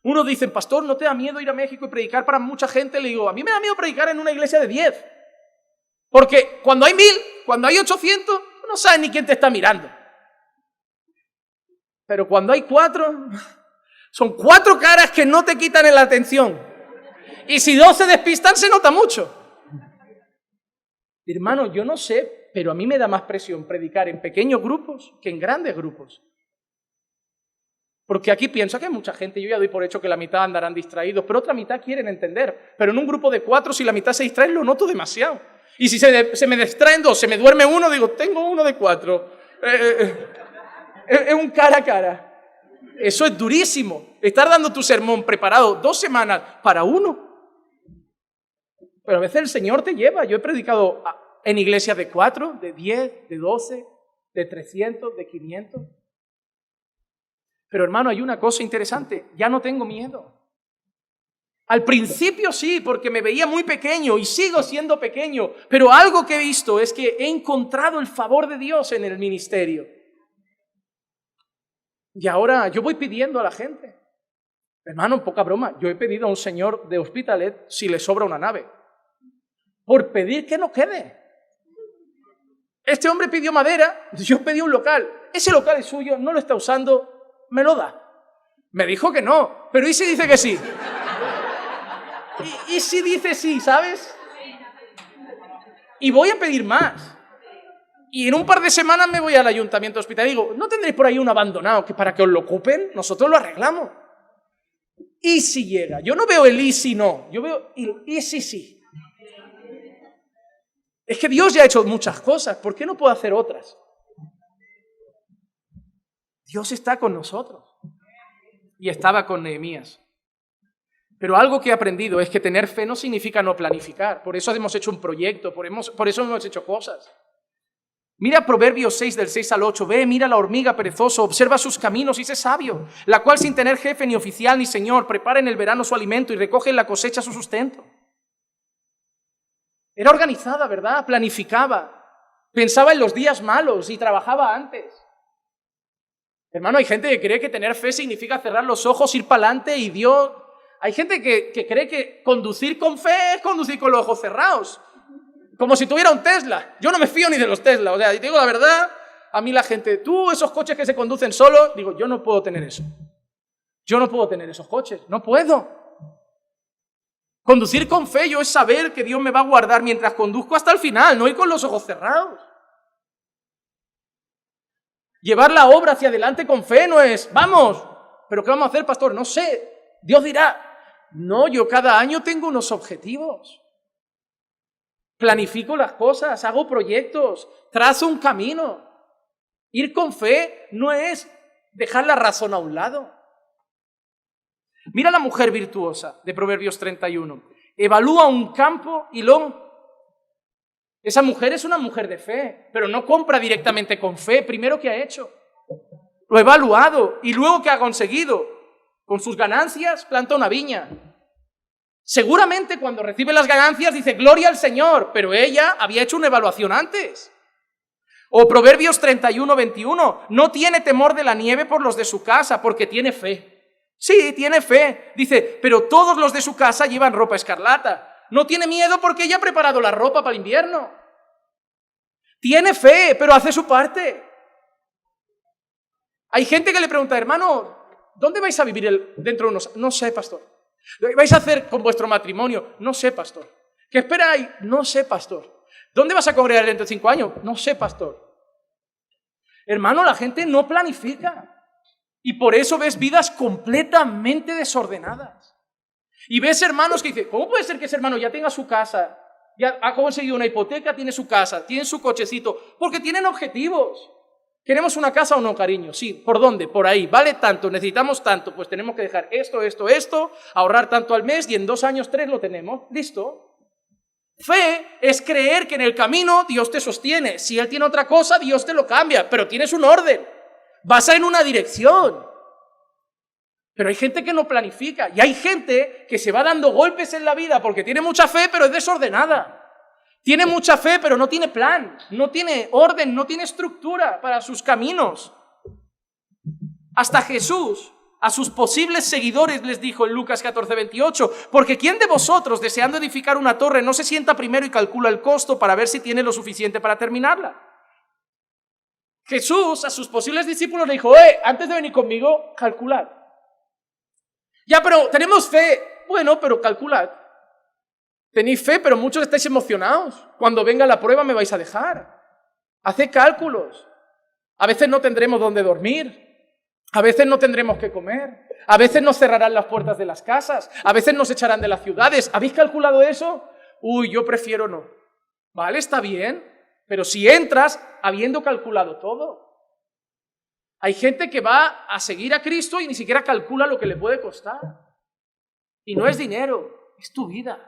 Uno dice, pastor, ¿no te da miedo ir a México y predicar para mucha gente? Le digo, a mí me da miedo predicar en una iglesia de 10. Porque cuando hay 1000, cuando hay 800, no sabes ni quién te está mirando. Pero cuando hay 4, son 4 caras que no te quitan la atención. Y si 2 se despistan, se nota mucho. Hermano, yo no sé, pero a mí me da más presión predicar en pequeños grupos que en grandes grupos. Porque aquí pienso que hay mucha gente, yo ya doy por hecho que la mitad andarán distraídos, pero otra mitad quieren entender. Pero en un grupo de 4, si la mitad se distrae, lo noto demasiado. Y si se me distraen 2, se me duerme uno, digo, tengo uno de 4. Es un cara a cara. Eso es durísimo. Estar dando tu sermón preparado 2 semanas para uno. Pero a veces el Señor te lleva. Yo he predicado en iglesias de 4, de 10, de 12, de 300, de 500. Pero hermano, hay una cosa interesante. Ya no tengo miedo. Al principio sí, porque me veía muy pequeño y sigo siendo pequeño. Pero algo que he visto es que he encontrado el favor de Dios en el ministerio. Y ahora yo voy pidiendo a la gente. Hermano, poca broma. Yo he pedido a un señor de Hospitalet si le sobra una nave. Por pedir que no quede. Este hombre pidió madera, yo pedí un local. Ese local es suyo, no lo está usando, me lo da. Me dijo que no, pero ¿y si dice que sí? ¿Y si dice sí, sabes? Y voy a pedir más. Y en un par de semanas me voy al ayuntamiento hospital y digo, ¿no tendréis por ahí un abandonado que para que os lo ocupen? Nosotros lo arreglamos. ¿Y si llega? Yo no veo el y si no, yo veo el y si sí. Es que Dios ya ha hecho muchas cosas, ¿por qué no puedo hacer otras? Dios está con nosotros. Y estaba con Nehemías. Pero algo que he aprendido es que tener fe no significa no planificar. Por eso hemos hecho un proyecto, por eso hemos hecho cosas. Mira Proverbios 6, del 6 al 8. Ve, mira la hormiga perezosa, observa sus caminos y sé sabio, la cual sin tener jefe, ni oficial, ni señor, prepara en el verano su alimento y recoge en la cosecha su sustento. Era organizada, ¿verdad? Planificaba. Pensaba en los días malos y trabajaba antes. Hermano, hay gente que cree que tener fe significa cerrar los ojos, ir para adelante y Dios... Hay gente que cree que conducir con fe es conducir con los ojos cerrados. Como si tuviera un Tesla. Yo no me fío ni de los Tesla. O sea, y te digo la verdad, a mí la gente, tú, esos coches que se conducen solos, digo, yo no puedo tener eso. Yo no puedo tener esos coches. No puedo. Conducir con fe yo es saber que Dios me va a guardar mientras conduzco hasta el final, no ir con los ojos cerrados. Llevar la obra hacia adelante con fe no es, vamos, ¿pero qué vamos a hacer, pastor? No sé, Dios dirá. No, yo cada año tengo unos objetivos. Planifico las cosas, hago proyectos, trazo un camino. Ir con fe no es dejar la razón a un lado. Mira la mujer virtuosa de Proverbios 31. Evalúa un campo y Esa mujer es una mujer de fe, pero no compra directamente con fe. Primero, ¿qué ha hecho? Lo ha evaluado. Y luego, ¿qué ha conseguido? Con sus ganancias planta una viña. Seguramente cuando recibe las ganancias dice gloria al Señor, pero ella había hecho una evaluación antes. O Proverbios 31, 21. No tiene temor de la nieve por los de su casa, porque tiene fe. Sí, tiene fe. Dice, pero todos los de su casa llevan ropa escarlata. No tiene miedo porque ella ha preparado la ropa para el invierno. Tiene fe, pero hace su parte. Hay gente que le pregunta, hermano, ¿dónde vais a vivir dentro de unos años? No sé, pastor. ¿Qué vais a hacer con vuestro matrimonio? No sé, pastor. ¿Qué esperáis? No sé, pastor. ¿Dónde vas a congregar dentro de 5 años? No sé, pastor. Hermano, la gente no planifica. Y por eso ves vidas completamente desordenadas. Y ves hermanos que dicen, ¿cómo puede ser que ese hermano ya tenga su casa, ya ha conseguido una hipoteca, tiene su casa, tiene su cochecito? Porque tienen objetivos. ¿Queremos una casa o no, cariño? Sí. ¿Por dónde? Por ahí. ¿Vale tanto? ¿Necesitamos tanto? Pues tenemos que dejar esto, ahorrar tanto al mes y en 2 años, 3 lo tenemos. ¿Listo? Fe es creer que en el camino Dios te sostiene. Si Él tiene otra cosa, Dios te lo cambia, pero tienes un orden. Vas en una dirección. Pero hay gente que no planifica. Y hay gente que se va dando golpes en la vida porque tiene mucha fe, pero es desordenada. Tiene mucha fe, pero no tiene plan. No tiene orden, no tiene estructura para sus caminos. Hasta Jesús, a sus posibles seguidores, les dijo en Lucas 14, 28, porque ¿quién de vosotros, deseando edificar una torre, no se sienta primero y calcula el costo para ver si tiene lo suficiente para terminarla? Jesús a sus posibles discípulos le dijo, antes de venir conmigo, calculad. Ya, pero tenemos fe. Bueno, pero calculad. Tenéis fe, pero muchos estáis emocionados. Cuando venga la prueba me vais a dejar. Haced cálculos. A veces no tendremos dónde dormir. A veces no tendremos qué comer. A veces nos cerrarán las puertas de las casas. A veces nos echarán de las ciudades. ¿Habéis calculado eso? Uy, yo prefiero no. Vale, está bien. Pero si entras habiendo calculado todo. Hay gente que va a seguir a Cristo y ni siquiera calcula lo que le puede costar. Y no es dinero, es tu vida.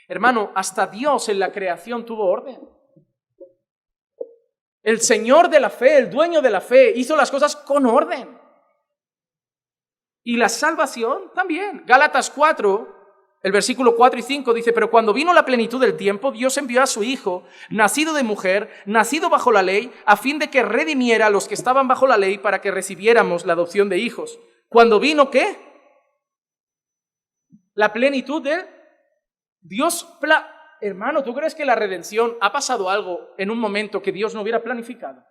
Hermano, hasta Dios en la creación tuvo orden. El Señor de la fe, el dueño de la fe, hizo las cosas con orden. Y la salvación también. Gálatas 4, el versículo 4 y 5 dice, pero cuando vino la plenitud del tiempo, Dios envió a su Hijo, nacido de mujer, nacido bajo la ley, a fin de que redimiera a los que estaban bajo la ley para que recibiéramos la adopción de hijos. Cuando vino, ¿qué? La plenitud de Dios. Hermano, ¿tú crees que la redención ha pasado algo en un momento que Dios no hubiera planificado?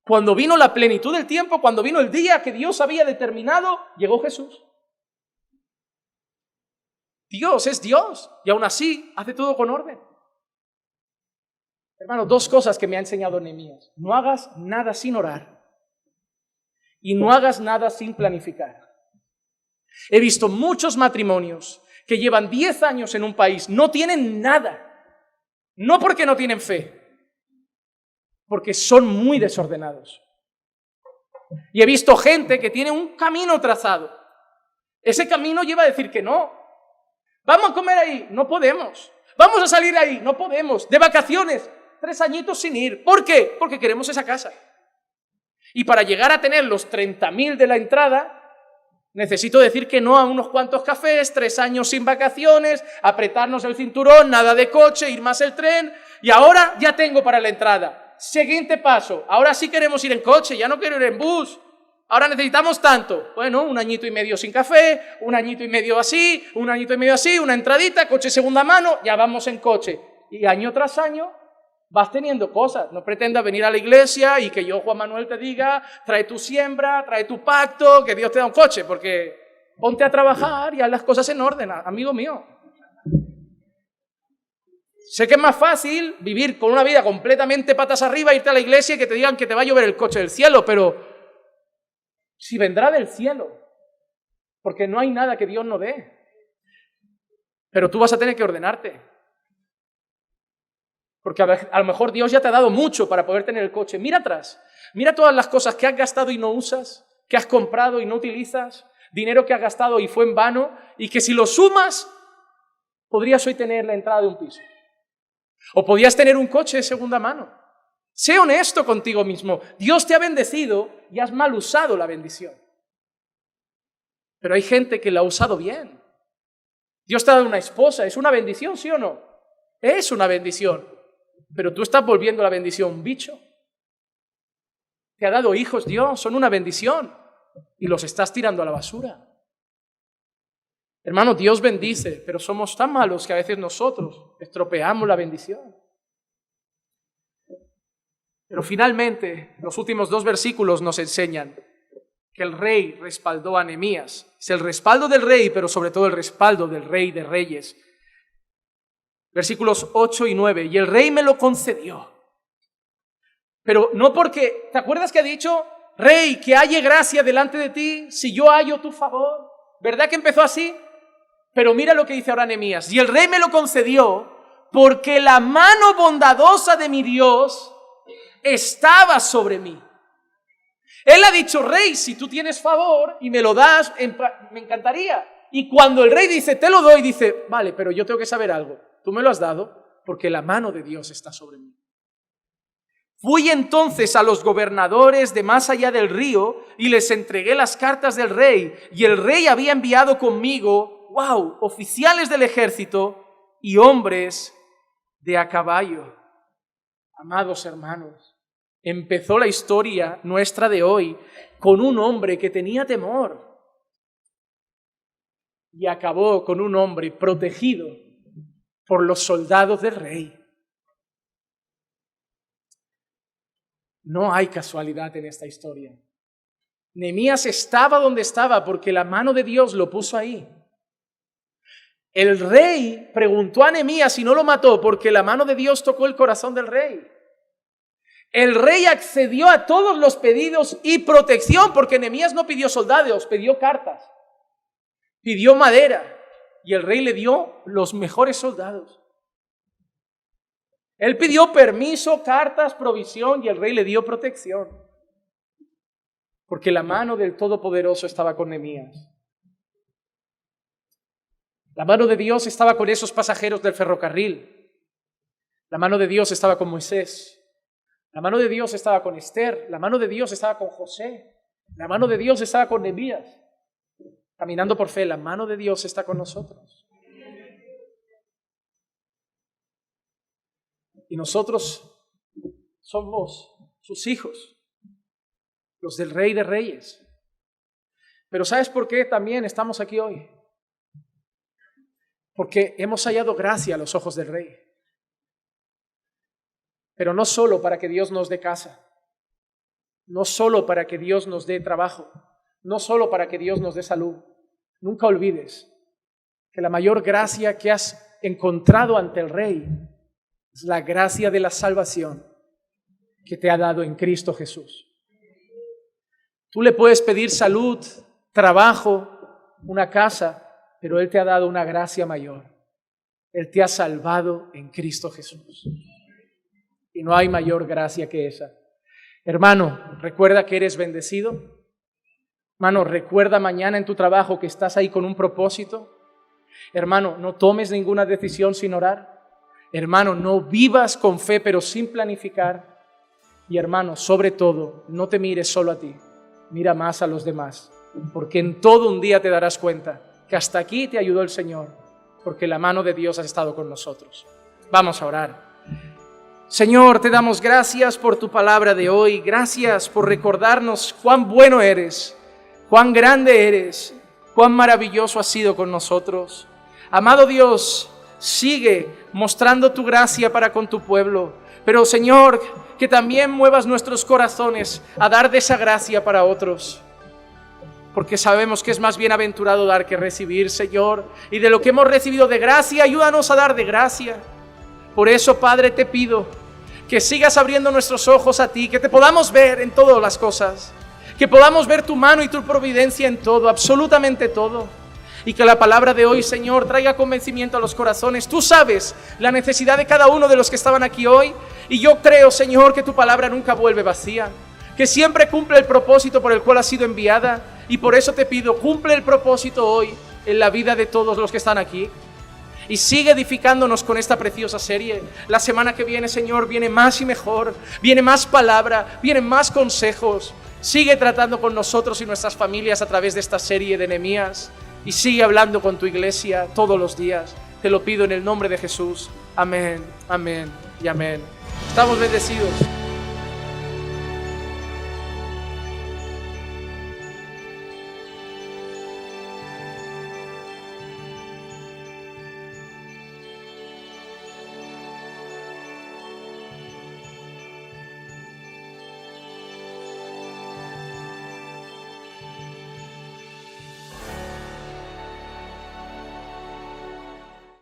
Cuando vino la plenitud del tiempo, cuando vino el día que Dios había determinado, llegó Jesús. Dios es Dios y aún así hace todo con orden. Hermano, 2 cosas que me ha enseñado Nehemías. No hagas nada sin orar y no hagas nada sin planificar. He visto muchos matrimonios que llevan 10 años en un país, no tienen nada No porque no tienen fe, porque son muy desordenados. Y he visto gente que tiene un camino trazado. Ese camino lleva a decir que no. Vamos a comer ahí, no podemos. Vamos a salir ahí, no podemos. De vacaciones, 3 añitos sin ir. ¿Por qué? Porque queremos esa casa. Y para llegar a tener los 30.000 de la entrada, necesito decir que no a unos cuantos cafés, 3 años sin vacaciones, apretarnos el cinturón, nada de coche, ir más el tren. Y ahora ya tengo para la entrada. Siguiente paso, ahora sí queremos ir en coche, ya no quiero ir en bus. Ahora necesitamos tanto. Bueno, 1 añito y medio sin café, 1 añito y medio así, 1 añito y medio así, una entradita, coche segunda mano, ya vamos en coche. Y año tras año vas teniendo cosas. No pretendas venir a la iglesia y que yo, Juan Manuel, te diga, trae tu siembra, trae tu pacto, que Dios te da un coche, porque ponte a trabajar y haz las cosas en orden, amigo mío. Sé que es más fácil vivir con una vida completamente patas arriba, irte a la iglesia y que te digan que te va a llover el coche del cielo, pero si vendrá del cielo, porque no hay nada que Dios no dé. Pero tú vas a tener que ordenarte. Porque a lo mejor Dios ya te ha dado mucho para poder tener el coche. Mira atrás, mira todas las cosas que has gastado y no usas, que has comprado y no utilizas, dinero que has gastado y fue en vano, y que si lo sumas, podrías hoy tener la entrada de un piso. O podías tener un coche de segunda mano. Sé honesto contigo mismo. Dios te ha bendecido y has mal usado la bendición. Pero hay gente que la ha usado bien. Dios te ha dado una esposa. ¿Es una bendición, sí o no? Es una bendición. Pero tú estás volviendo la bendición un bicho. Te ha dado hijos Dios, son una bendición. Y los estás tirando a la basura. Hermano, Dios bendice, pero somos tan malos que a veces nosotros estropeamos la bendición. Pero finalmente, los últimos 2 versículos nos enseñan que el rey respaldó a Nehemías. Es el respaldo del rey, pero sobre todo el respaldo del rey de reyes. Versículos 8 y 9. Y el rey me lo concedió. Pero no porque, ¿te acuerdas que ha dicho, rey, que halle gracia delante de ti, si yo hallo tu favor? ¿Verdad que empezó así? Pero mira lo que dice ahora Nehemías. Y el rey me lo concedió porque la mano bondadosa de mi Dios estaba sobre mí. Él ha dicho, rey, si tú tienes favor y me lo das, me encantaría. Y cuando el rey dice, te lo doy, dice, vale, pero yo tengo que saber algo. Tú me lo has dado porque la mano de Dios está sobre mí. Fui entonces a los gobernadores de más allá del río y les entregué las cartas del rey. Y el rey había enviado conmigo, oficiales del ejército y hombres de a caballo. Amados hermanos, empezó la historia nuestra de hoy con un hombre que tenía temor y acabó con un hombre protegido por los soldados del rey. No hay casualidad en esta historia. Nehemías estaba donde estaba porque la mano de Dios lo puso ahí. El rey preguntó a Nehemías si no lo mató porque la mano de Dios tocó el corazón del rey. El rey accedió a todos los pedidos y protección porque Nehemías no pidió soldados, pidió cartas, pidió madera y el rey le dio los mejores soldados. Él pidió permiso, cartas, provisión y el rey le dio protección porque la mano del Todopoderoso estaba con Nehemías. La mano de Dios estaba con esos pasajeros del ferrocarril. La mano de Dios estaba con Moisés. La mano de Dios estaba con Esther. La mano de Dios estaba con José. La mano de Dios estaba con Nehemías. Caminando por fe, la mano de Dios está con nosotros. Y nosotros somos sus hijos, los del Rey de Reyes. Pero ¿sabes por qué también estamos aquí hoy? Porque hemos hallado gracia a los ojos del Rey. Pero no solo para que Dios nos dé casa, no solo para que Dios nos dé trabajo, no solo para que Dios nos dé salud. Nunca olvides que la mayor gracia que has encontrado ante el Rey es la gracia de la salvación que te ha dado en Cristo Jesús. Tú le puedes pedir salud, trabajo, una casa, pero Él te ha dado una gracia mayor. Él te ha salvado en Cristo Jesús. Y no hay mayor gracia que esa. Hermano, recuerda que eres bendecido. Hermano, recuerda mañana en tu trabajo que estás ahí con un propósito. Hermano, no tomes ninguna decisión sin orar. Hermano, no vivas con fe pero sin planificar. Y hermano, sobre todo, no te mires solo a ti. Mira más a los demás. Porque en todo un día te darás cuenta que hasta aquí te ayudó el Señor. Porque la mano de Dios ha estado con nosotros. Vamos a orar. Señor, te damos gracias por tu palabra de hoy. Gracias por recordarnos cuán bueno eres, cuán grande eres, cuán maravilloso has sido con nosotros. Amado Dios, sigue mostrando tu gracia para con tu pueblo. Pero Señor, que también muevas nuestros corazones a dar de esa gracia para otros. Porque sabemos que es más bienaventurado dar que recibir, Señor. Y de lo que hemos recibido de gracia, ayúdanos a dar de gracia. Por eso, Padre, te pido que sigas abriendo nuestros ojos a ti, que te podamos ver en todas las cosas, que podamos ver tu mano y tu providencia en todo, absolutamente todo. Y que la palabra de hoy, Señor, traiga convencimiento a los corazones. Tú sabes la necesidad de cada uno de los que estaban aquí hoy. Y yo creo, Señor, que tu palabra nunca vuelve vacía, que siempre cumple el propósito por el cual ha sido enviada. Y por eso te pido, cumple el propósito hoy en la vida de todos los que están aquí. Y sigue edificándonos con esta preciosa serie. La semana que viene, Señor, viene más y mejor. Viene más palabra, vienen más consejos. Sigue tratando con nosotros y nuestras familias a través de esta serie de Nehemías. Y sigue hablando con tu iglesia todos los días. Te lo pido en el nombre de Jesús. Amén, amén y amén. Estamos bendecidos.